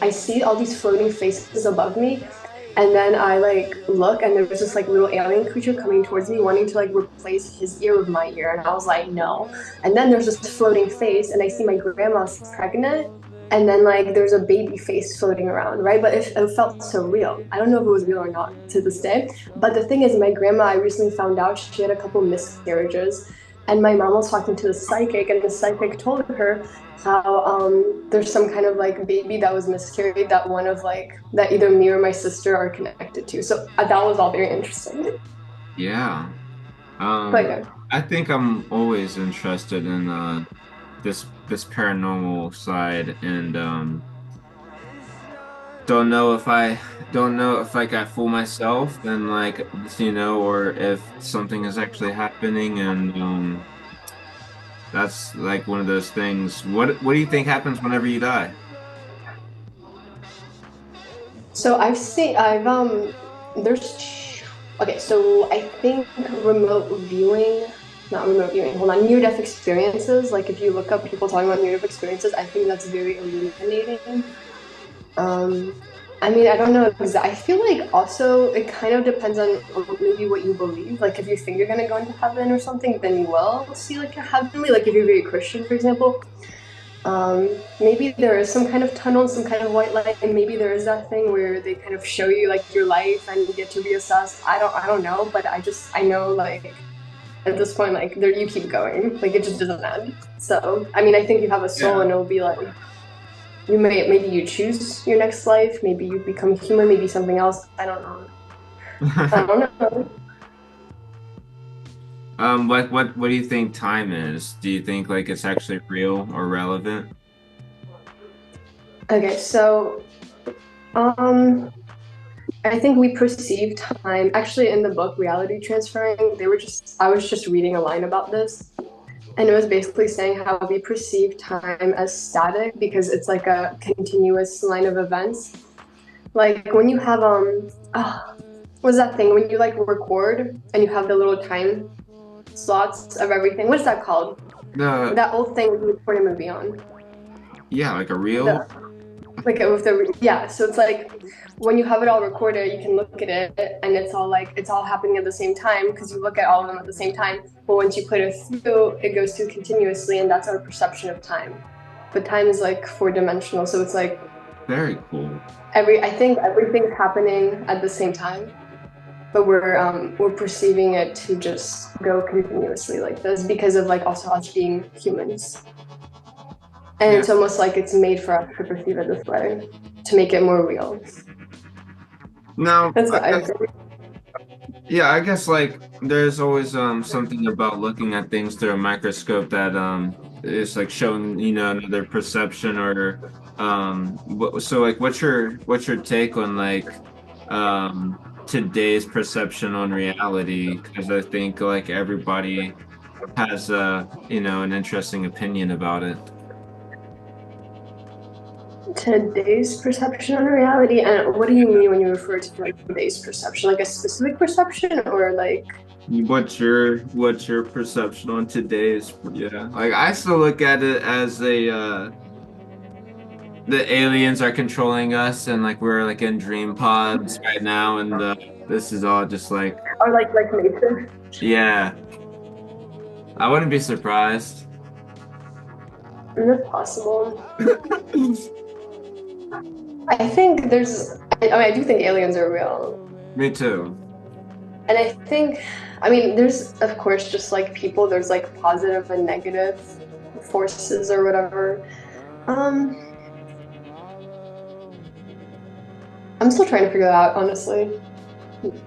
I see all these floating faces above me, and then I like look, and there was this like little alien creature coming towards me, wanting to like replace his ear with my ear, and I was like, no. And then there's this floating face, and I see my grandma's pregnant, and then like there's a baby face floating around, right? But it felt so real. I don't know if it was real or not to this day. But the thing is, my grandma, I recently found out she had a couple miscarriages, and my mom was talking to the psychic, and the psychic told her how there's some kind of like baby that was miscarried that one of like that either me or my sister are connected to. So that was all very interesting. Yeah. But Um, yeah. I think I'm always interested in this paranormal side, and don't know if I don't know if like I fool myself and like or if something is actually happening, and that's like one of those things. What do you think happens whenever you die? So there's okay, so I think remote viewing, not remote viewing, hold on, near death experiences, like if you look up people talking about near death experiences, I think that's very illuminating. Um, I mean, I don't know I feel like also it kind of depends on maybe what you believe. Like if you think you're gonna go into heaven or something, then you will see like a heavenly. Like if you're very Christian, for example, maybe there is some kind of tunnel, some kind of white light, and maybe there is that thing where they kind of show you like your life and you get to reassess. I don't know, but I know like at this point like there you keep going, like it just doesn't end. So I mean, I think you have a soul, Yeah. and it'll be like you may maybe you choose your next life, maybe you become human, maybe something else. I don't know. I don't know. What do you think time is? Do you think like it's actually real or relevant? Okay, so um I think we perceive time actually in the book Reality Transferring, I was just reading a line about this, and it was basically saying how we perceive time as static because it's like a continuous line of events. Like when you have what's that thing when you like record and you have the little time slots of everything. What's that called? The That old thing you record a movie on. Yeah, like a reel. The like with the yeah. So it's like when you have it all recorded, you can look at it and it's all happening at the same time because you look at all of them at the same time. But once you put it through, it goes through continuously, and that's our perception of time. But time is like four dimensional, so it's like Very cool. I think everything's happening at the same time, but we're perceiving it to just go continuously like this because of like also us being humans. And Yeah. it's almost like it's made for us to perceive it this way to make it more real. Now, That's what I think. yeah, I guess like there's always something about looking at things through a microscope that is like showing another perception or so like what's your take on like today's perception on reality? Because I think like everybody has an interesting opinion about it. Today's perception of reality, and what do you mean when you refer to like today's perception? Like a specific perception, or like What's your perception on today's, yeah, like I still look at it as the aliens are controlling us, and like we're like in dream pods right now, and this is all just like, like nature? yeah, I wouldn't be surprised. Is it possible? I think I mean, I do think aliens are real. Me too. And I think, I mean, there's, of course, just like people, there's like positive and negative forces or whatever. Um, I'm still trying to figure that out, honestly,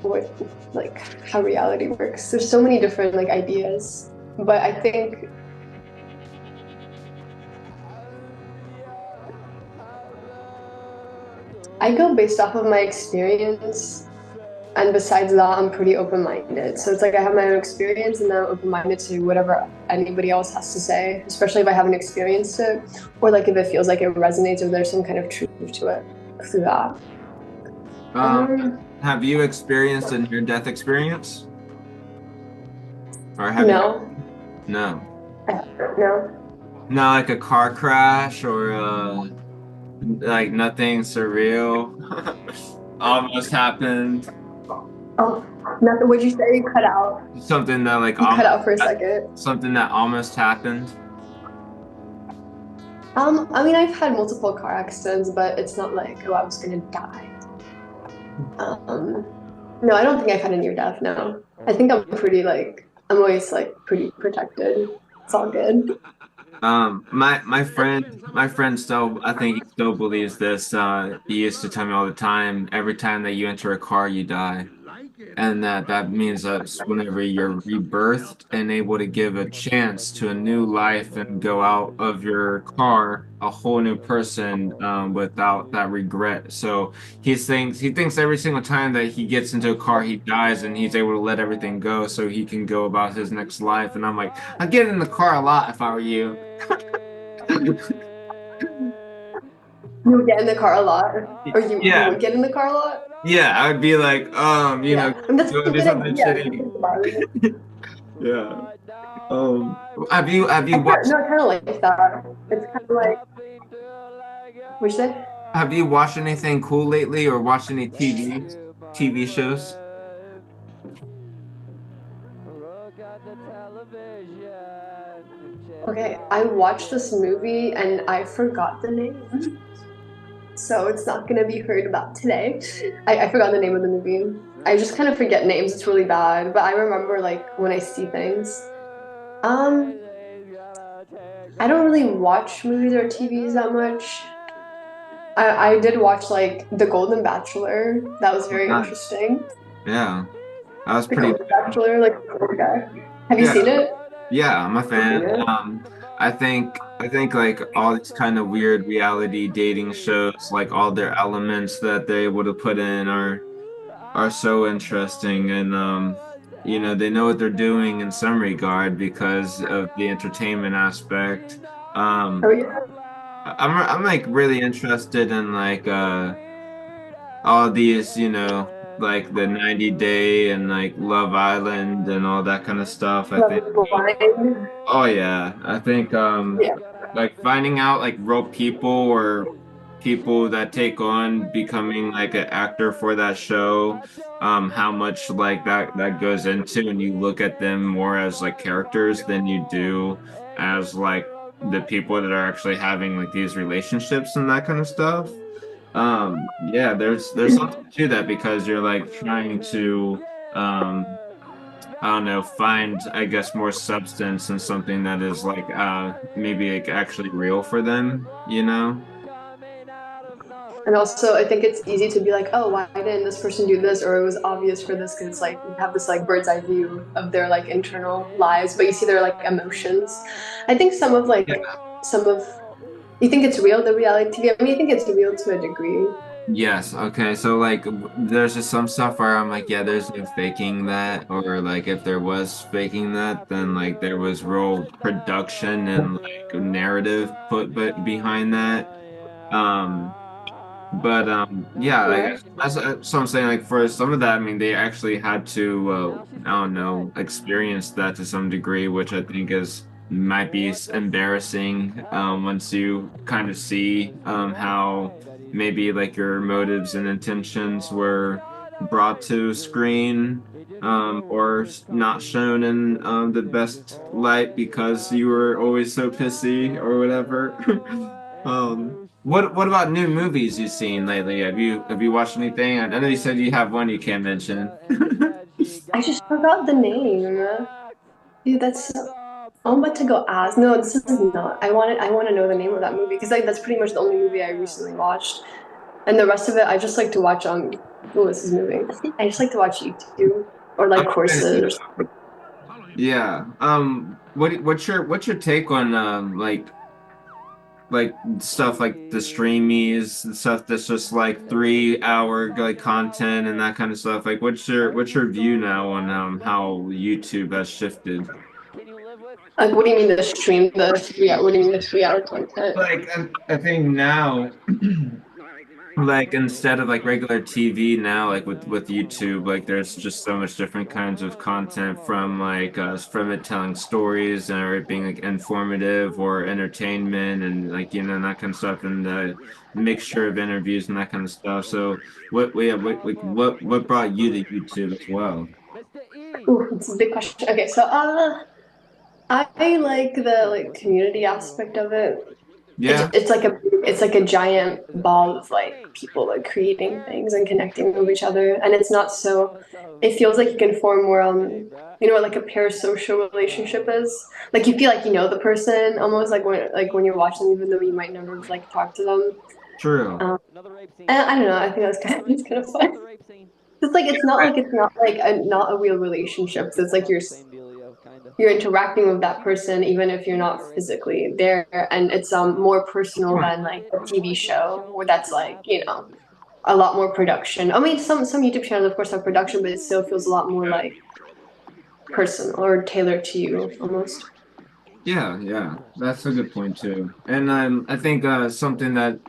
what, like, how reality works. There's so many different, like, ideas. But I think I go based off of my experience. And besides that, I'm pretty open-minded. So it's like I have my own experience and then I'm open-minded to whatever anybody else has to say, especially if I haven't experienced it, or like if it feels like it resonates or there's some kind of truth to it through that. Um, Um, have you experienced a near-death experience? Or have you? no, No. no. Not like a car crash or like nothing surreal almost happened. Oh, nothing. What'd you say? You cut out. Something that like You cut almost out for a second. something that almost happened. I mean, I've had multiple car accidents, but it's not like, oh, I was gonna die. Um, no, I don't think I've had a near death. No, I think I'm pretty like I'm always like pretty protected. It's all good. My friend still, I think he still believes this. He used to tell me all the time, every time that you enter a car, you die. And that means that whenever you're rebirthed and able to give a chance to a new life and go out of your car a whole new person without that regret. So he thinks every single time that he gets into a car, he dies and he's able to let everything go so he can go about his next life. And I'm like, I'd get in the car a lot if I were you. You would get in the car a lot, or you Yeah, would get in the car a lot. yeah, I would be like, Yeah, I mean that's go a do good something idea if you shitty. think about it. Yeah. Have I you kind watched no, I kind of like that. It's kind of like what you say? have you watched anything cool lately or watched any TV shows? Okay, I watched this movie and I forgot the name, so it's not gonna be heard about today. I forgot the name of the movie. I just kind of forget names. It's really bad, but I remember like when I see things. Um, I don't really watch movies or TVs that much. I did watch like The Golden Bachelor. That was very Nice. interesting. Yeah. That was The pretty Golden Bachelor, like okay. Have you yeah. seen it? Yeah, I'm a Have you seen fan. it? I think like all these kind of weird reality dating shows, like all their elements that they're able to put in are so interesting and they know what they're doing in some regard because of the entertainment aspect. Oh Um yeah. I'm like really interested in like all these, like the 90 Day and like Love Island and all that kind of stuff. I Love think is Blind. oh yeah, I think Yeah. like finding out like real people or people that take on becoming like an actor for that show, how much like that goes into and you look at them more as like characters than you do as like the people that are actually having like these relationships and that kind of stuff. Yeah, there's something to that because you're like trying to I don't know, find I guess more substance in something that is like maybe like actually real for them, you know? And also, I think it's easy to be like, oh, why didn't this person do this? Or it was obvious for this because like you have this like bird's eye view of their like internal lives, but you see their like emotions. I think Yeah. some of you think it's real, the reality TV. I mean, I think it's real to a degree. Yes, okay. So like there's just some stuff where I'm like, yeah, there's no faking that or like if there was faking that, then like there was real production and like narrative put behind that. Um But yeah, like Yeah. so I'm saying like for some of that, I mean, they actually had to I don't know, experience that to some degree, which I think is might be embarrassing once you kind of see how maybe like your motives and intentions were brought to screen or not shown in the best light because you were always so pissy or whatever. What about new movies you've seen lately? Have you watched anything? I know you said you have one you can't mention. I just forgot the name. Dude, that's so. I'm about to go ask. No, this is not. I want to know the name of that movie because like that's pretty much the only movie I recently watched, and the rest of it I just like to watch on. Oh, this is movie. I just like to watch YouTube or like I'm trying courses to or think. Yeah. What's your take on like like stuff like the streamies, the stuff that's just like 3 hour like content and that kind of stuff. Like, what's your view now on how YouTube has shifted? Like, what do you mean the stream, the 3 hour, what do you mean the 3 hour content? Like, I think now, like instead of like regular TV now, like with YouTube, like there's just so much different kinds of content from it telling stories or it being like informative or entertainment and like that kind of stuff and the mixture of interviews and that kind of stuff. So what brought you to YouTube as well? Ooh, it's a big question. Okay, so I like the like community aspect of it. Yeah, It's like a giant ball of like people like creating things and connecting with each other, and it's not so. It feels like you can form more you know what like a parasocial relationship is. Like you feel like you know the person almost like when you're watching them, even though you might never like talk to them. true. Um, and I don't know. I think that's kind of it's kind of fun. It's not like not a real relationship. So it's like you're interacting with that person even if you're not physically there, and it's more personal than like a TV show where that's like a lot more production. I mean, some YouTube channels of course have production, but it still feels a lot more like personal or tailored to you almost. Yeah, yeah, that's a good point too. And I think something that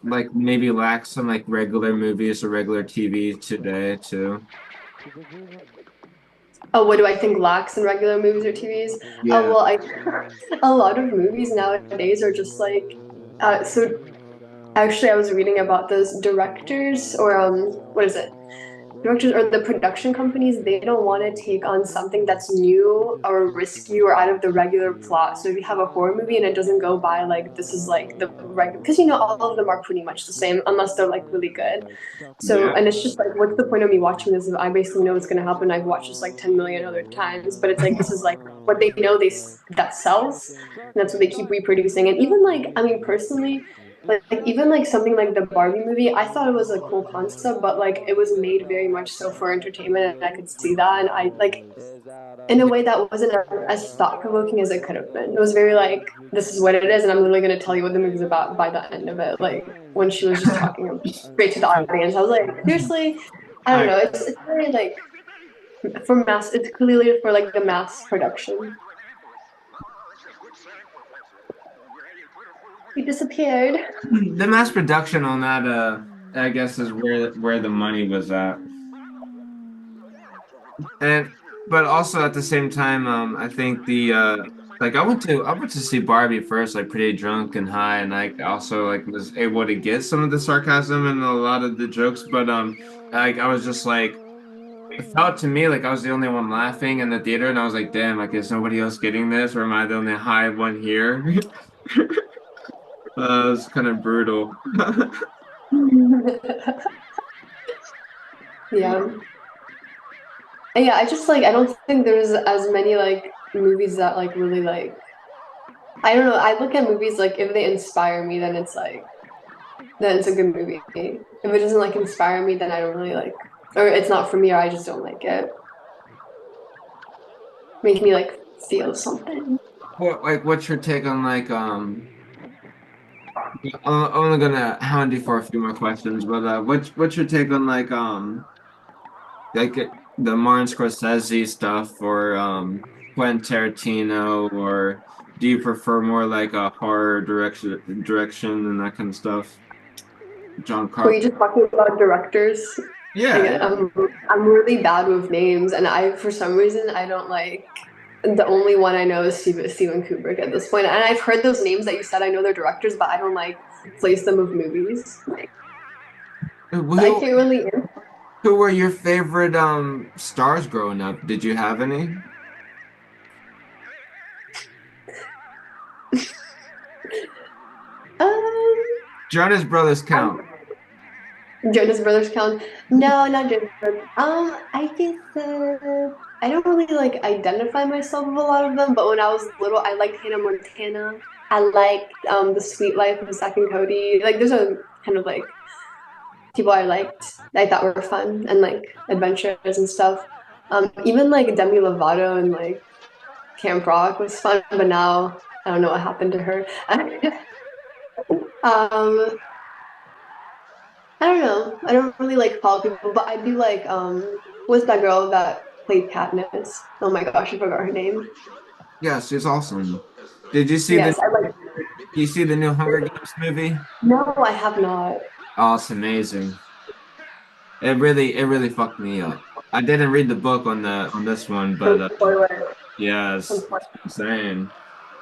like maybe lacks some like regular movies or regular TV today too. Oh, what do I think lacks in regular movies or TVs? Oh Yeah, well, I a lot of movies nowadays are just like so actually I was reading about those directors or what is it, directors or the production companies, they don't want to take on something that's new or risky or out of the regular plot. So if you have a horror movie and it doesn't go by like this is like the regular, because all of them are pretty much the same unless they're like really good. So, yeah, and it's just like, what's the point of me watching this if I basically know what's going to happen? I've watched this like 10 million other times, but it's like, this is like what they know that sells. And that's what they keep reproducing. And even like, I mean, personally, like even like something like the Barbie movie, I thought it was a cool concept, but like it was made very much so for entertainment, and I could see that. And I like in a way that wasn't as thought provoking as it could have been. It was very like, this is what it is, and I'm literally going to tell you what the movie's about by the end of it. Like when she was just talking straight to the audience, I was like, seriously, I don't I know. It's very like for mass. It's clearly for like the mass production. He disappeared. the mass production on that I guess is where the money was at. And but also at the same time, I think the like I went to see Barbie first, like pretty drunk and high, and I also like was able to get some of the sarcasm and a lot of the jokes, but like I was just like it felt to me like I was the only one laughing in the theater, and I was like, damn, like is nobody else getting this, or am I the only high one here? It was kind of brutal. Yeah. And yeah, I just like I don't think there's as many like movies that like really like I don't know. I look at movies like if they inspire me, then it's like then it's a good movie. If it doesn't like inspire me, then I don't really like, or it's not for me, or I just don't like it. Make me like feel something. What's your take on like I'm only gonna hound you for a few more questions, but what's your take on like the Martin Scorsese stuff or Quentin Tarantino, or do you prefer more like a horror direction and that kind of stuff? John Were you Carpenter. just talking about directors? Yeah, Again, yeah. I'm really bad with names, and I for some reason I don't like. The only one I know is Steven Kubrick at this point, and I've heard those names that you said. I know they're directors, but I don't like place them with movies. Like, I Who can't really. who were your favorite stars growing up? Did you have any? Um, Jonas Brothers count. Jonas Brothers count? No, not Jonas Brothers. I guess I don't really like identify myself with a lot of them, but when I was little, I liked Hannah Montana. I liked The Sweet Life of Zack and Cody. Like, those are kind of like people I liked. I thought were fun and like adventures and stuff. Even like Demi Lovato and like Camp Rock was fun, but now I don't know what happened to her. Um, I don't know. I don't really like follow people, but I do like what's that girl that played Katniss? Oh my gosh, I forgot her name. Yes, it's awesome. Did Yes, I like. you see the new Hunger Games movie? No, I have not. Oh, it's amazing. It really fucked me up. I didn't read the book on the on this one, but No spoiler. yeah, it's Unfortunately. insane.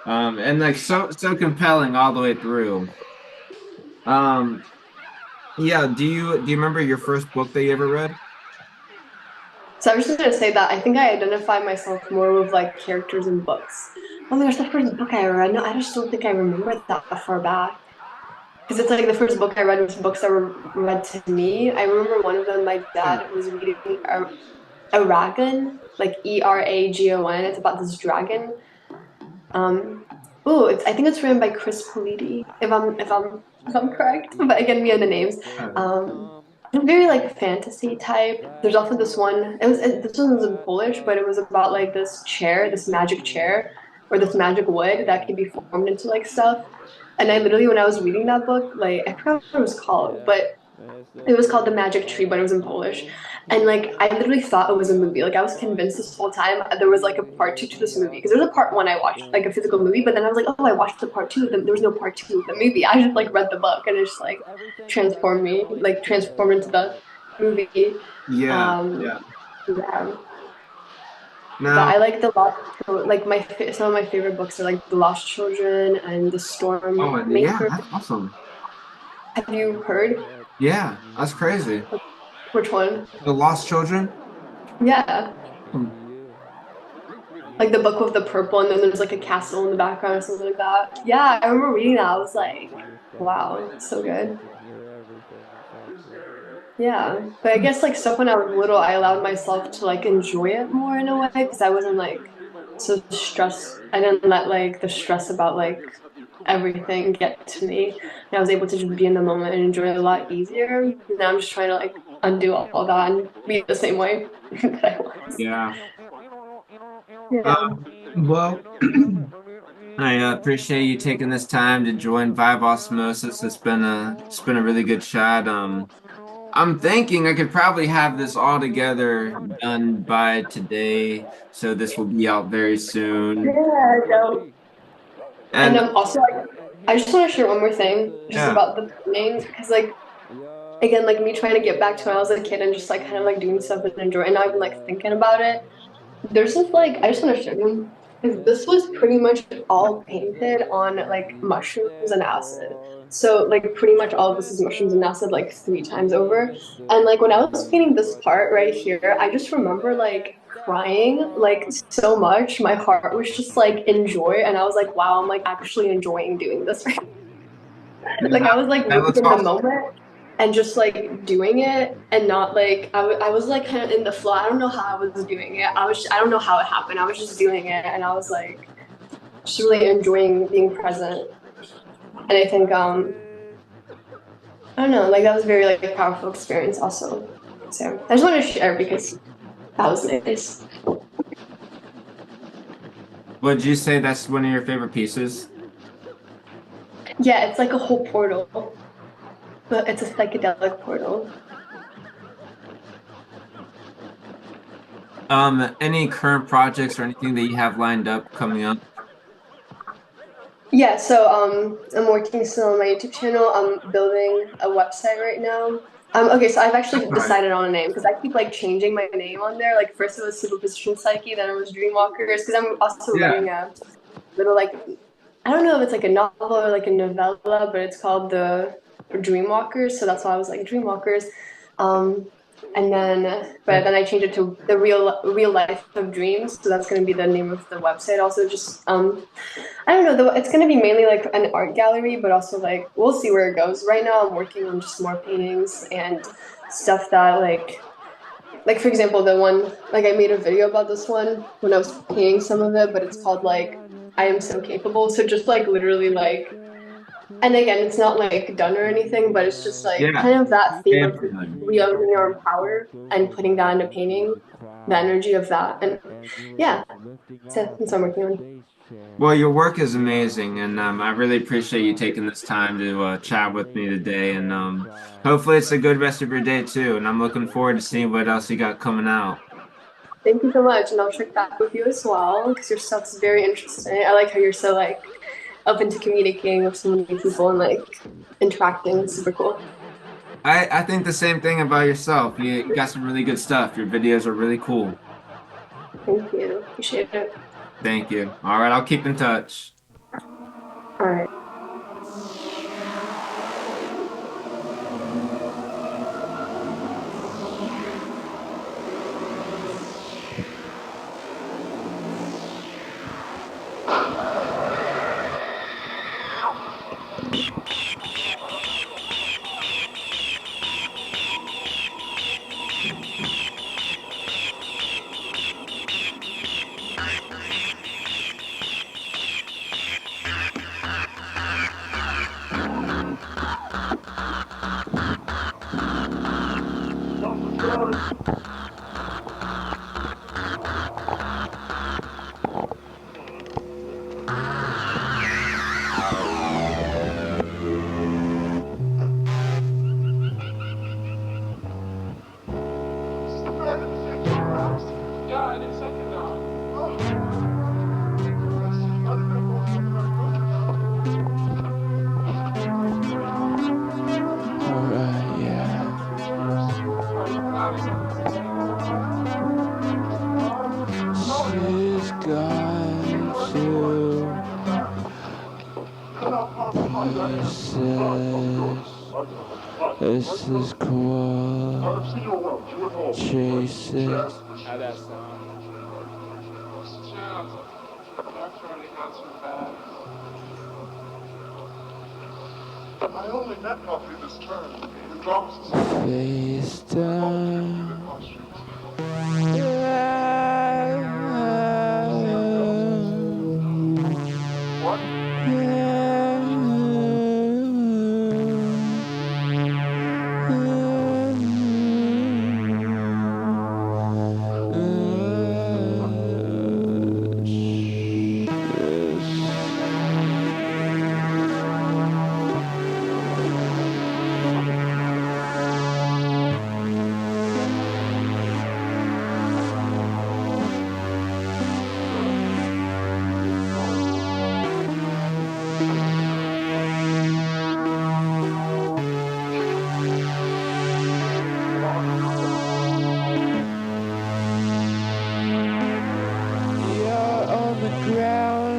And like so compelling all the way through. Um, yeah, do you remember your first book that you ever read? So I was just gonna say that I think I identify myself more with like characters in books. Oh my gosh, the first book I ever read. No, I just don't think I remember that far back. Because it's like the first book I read was books that were read to me. I remember one of them, my Yeah. dad was reading Eragon, like Eragon. It's about this dragon. Um, oh, I think it's written by Chris Politi, if I'm correct. But again, me and the names. Um, very like fantasy type. There's also this one. This one was in Polish, but it was about like this chair, this magic chair, or this magic wood that can be formed into like stuff. And I literally, when I was reading that book, like I forgot what it was called, but it was called The Magic Tree, but it was in Polish. And like I literally thought it was a movie. Like I was convinced this whole time there was like a part two to this movie. Because there's a part one I watched, like a physical movie, but then I was like, oh, I watched the part two. There was no part two of the movie. I just like read the book and it just like transformed into the movie. Yeah. Yeah. Yeah. But Now, I like the lost like some of my favorite books are like The Lost Children and The Storm oh yeah, Maker. that's awesome. Have you heard Yeah, that's crazy. which one? The Lost Children? Yeah. Hmm. Like the book with the purple, and then there's like a castle in the background or something like that. Yeah, I remember reading that. I was like, wow, so good. Yeah, but I guess like stuff when I was little, I allowed myself to like enjoy it more in a way because I wasn't like so stressed. I didn't let like the stress about like everything get to me. And I was able to just be in the moment and enjoy it a lot easier. Now I'm just trying to like undo all that and be the same way that I was. Yeah. Yeah. Well, I appreciate you taking this time to join Vibe Osmosis. It's been a really good chat. I'm thinking I could probably have this all together done by today, so this will be out very soon. Yeah, no. And And also, like, I just want to share one more thing, just yeah, about the painting, because like again, like me trying to get back to when I was a kid and just like kind of like doing stuff and enjoying. And now I'm like thinking about it. There's this like I just want to show you. 'Cause this was pretty much all painted on like mushrooms and acid. So like pretty much all of this is mushrooms and acid like three times over. And like when I was painting this part right here, I just remember like crying like so much. My heart was just like in joy, and I was like, wow, I'm like actually enjoying doing this right. Like I was like that really looks in the awesome. moment and just like doing it and not like I was like kind of in the flow. I don't know how I was doing it. I don't know how it happened. I was just doing it and I was like just really enjoying being present. And I think I don't know, like that was a very like a powerful experience also. So I just want to share because that was nice. Would you say that's one of your favorite pieces? Yeah, it's like a whole portal, but it's a psychedelic portal. Any current projects or anything that you have lined up coming up? Yeah, so I'm working still on my YouTube channel. I'm building a website right now. Okay, so I've actually Right. decided on a name because I keep like changing my name on there. Like first it was Superposition Psyche, then it was Dreamwalkers. Because I'm also Yeah. writing a little like I don't know if it's like a novel or like a novella, but it's called the Dreamwalkers. So that's why I was like Dreamwalkers. Um, and then, but then I changed it to the real life of dreams. So that's going to be the name of the website. Also, just I don't know. Though it's going to be mainly like an art gallery, but also like we'll see where it goes. Right now, I'm working on just more paintings and stuff that like for example, the one like I made a video about this one when I was painting some of it, but it's called like I am so capable. So just like literally like, and again, it's not like done or anything, but it's just like Yeah. kind of that theme of Amplifying. reopening your own power and putting that into painting, the energy of that, and yeah, so that's what I'm working on. Well, your work is amazing, and I really appreciate you taking this time to chat with me today. And hopefully, it's a good rest of your day too. And I'm looking forward to seeing what else you got coming out. Thank you so much, and I'll check back with you as well because your stuff's very interesting. I like how you're so like open to communicating with so many people and like interacting. It's super cool. I think the same thing about yourself. You got some really good stuff. Your videos are really cool. Thank you. Appreciate it. Thank you. All right, I'll keep in touch. All right. Alright, yeah. She's gone to pieces. This is cool. Chase it. How that sound? I only met Coffee this term. The drums face down. You're on the ground,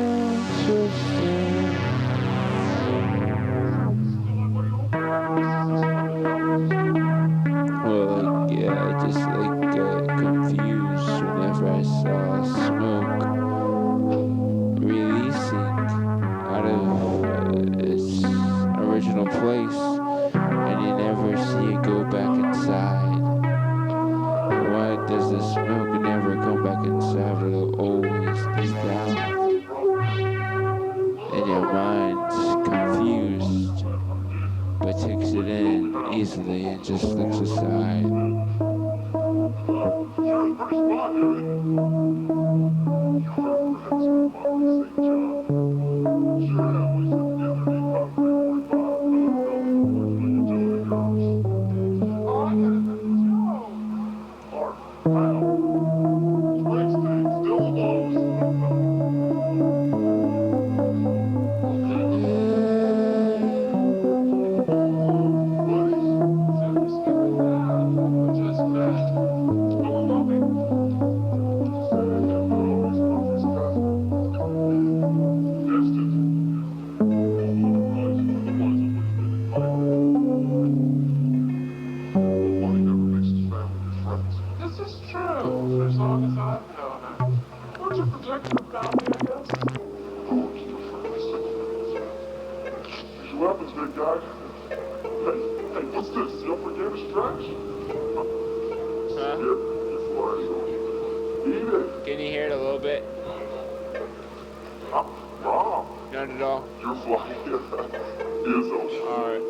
twisted. Well, like, yeah, I just like confused whenever I saw smoke releasing out of its original place, and you never see it go back inside. Why does the smoke never come back inside? It'll always be down. And your mind's confused, but takes it in easily and just looks aside. Can you hear it a little bit? Not at all. You're flying. Alright.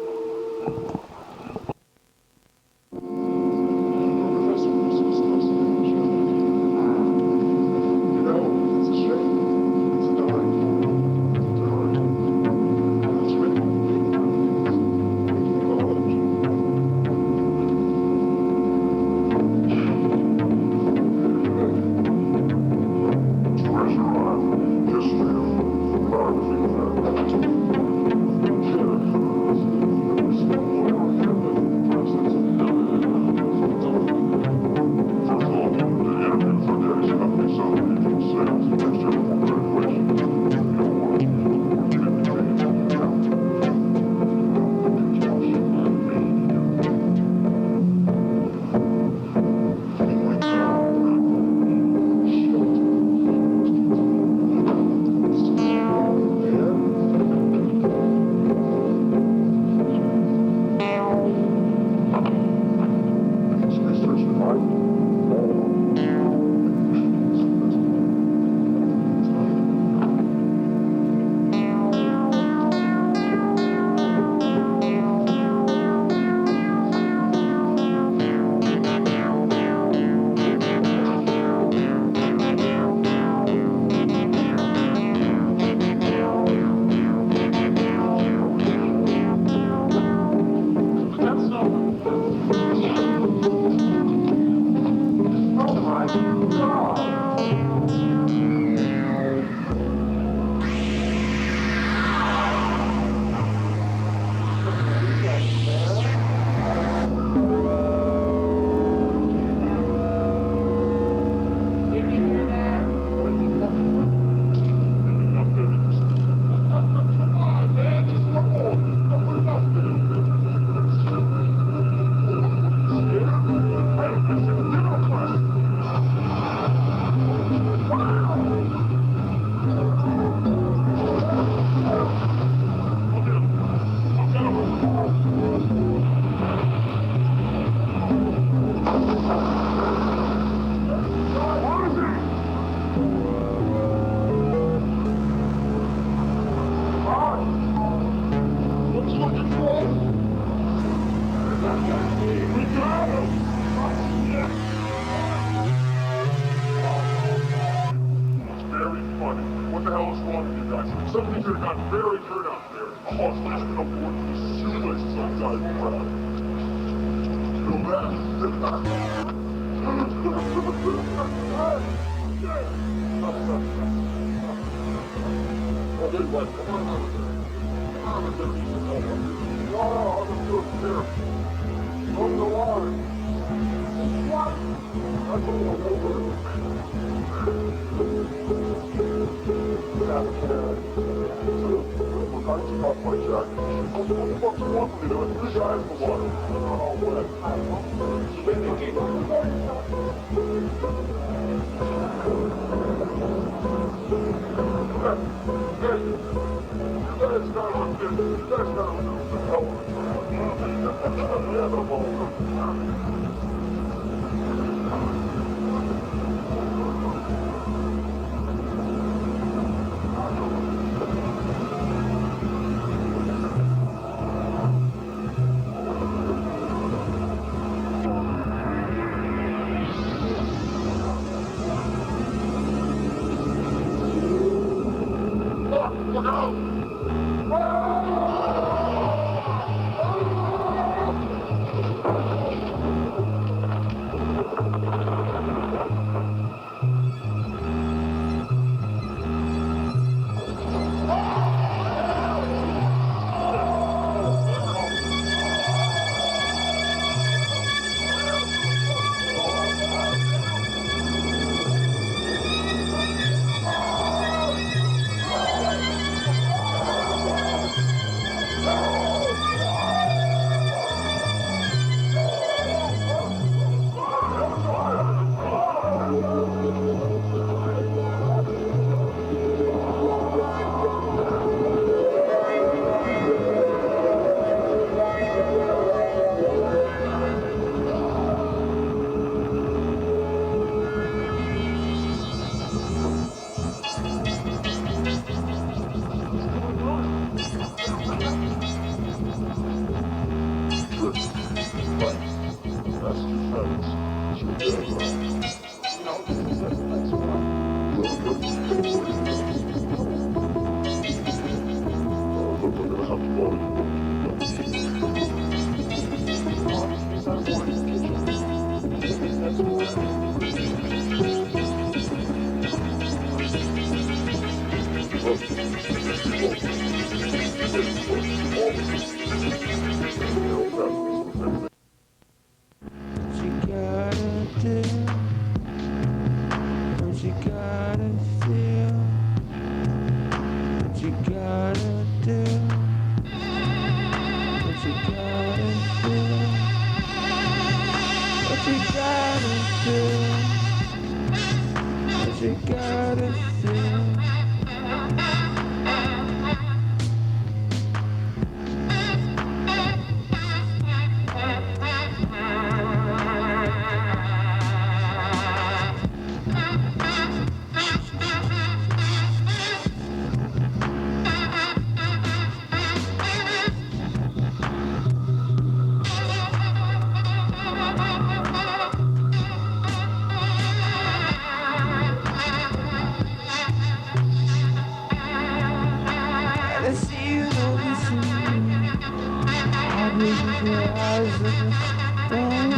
stars in the sky.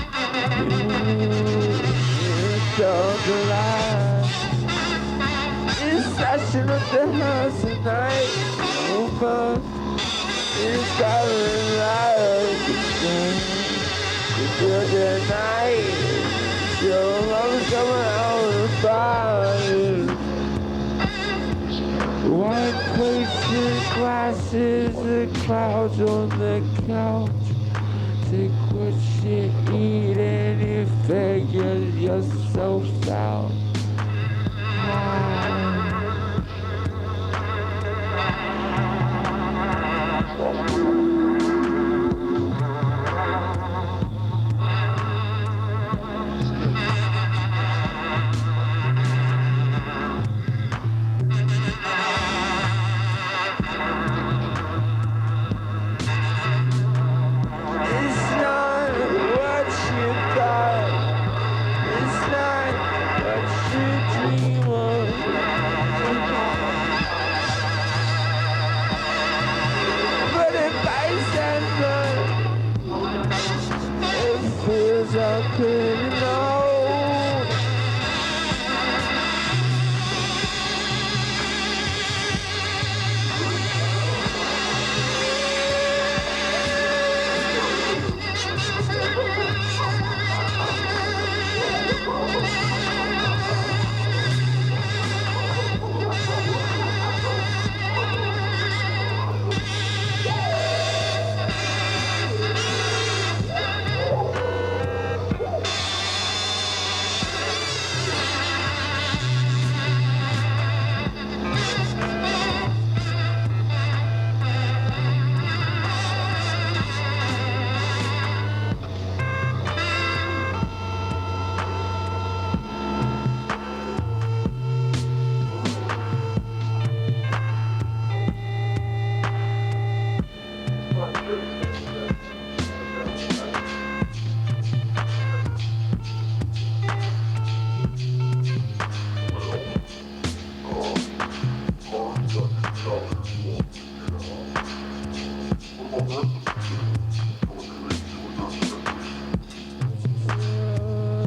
It's all the light. It's flashing up the house tonight. Over. It's got a light. It's the night. Your love's coming out of the fire. White plates and glasses, the clouds on the couch. Take what you eat and you figure yourself out. It's not what you thought. It's not what you dream of. But if I stand up, it feels I couldn't know.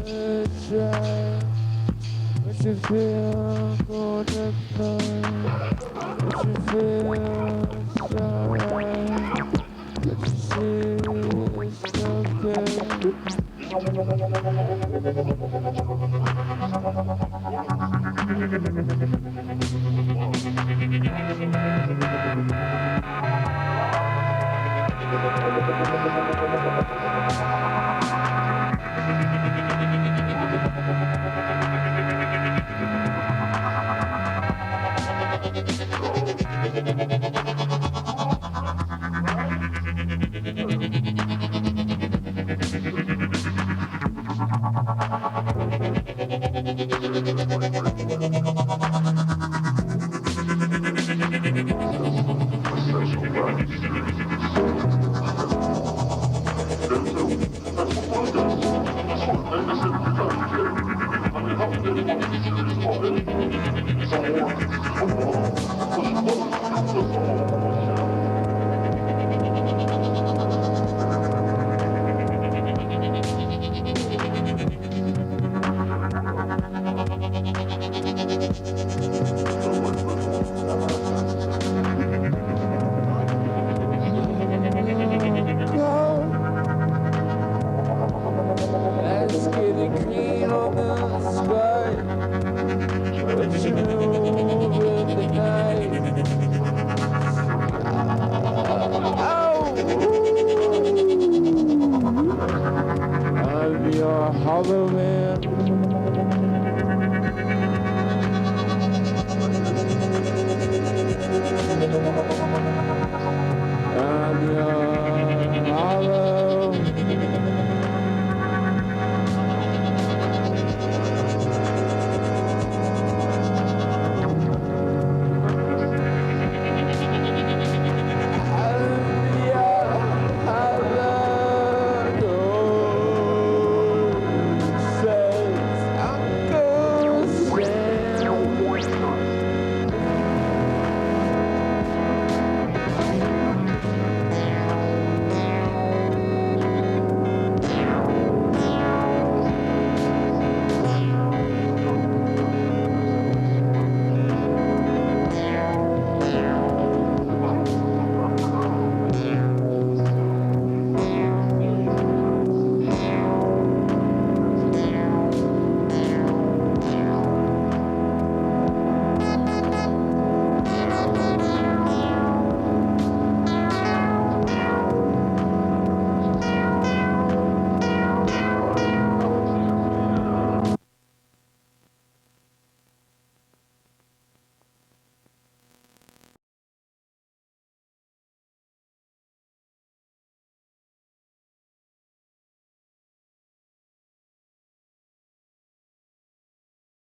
It's right. What you feel gonna burn? What you feel it's alright? What you see is okay. Let's get it green on the sky. What you move in the night. Oh, I'm your hollow man.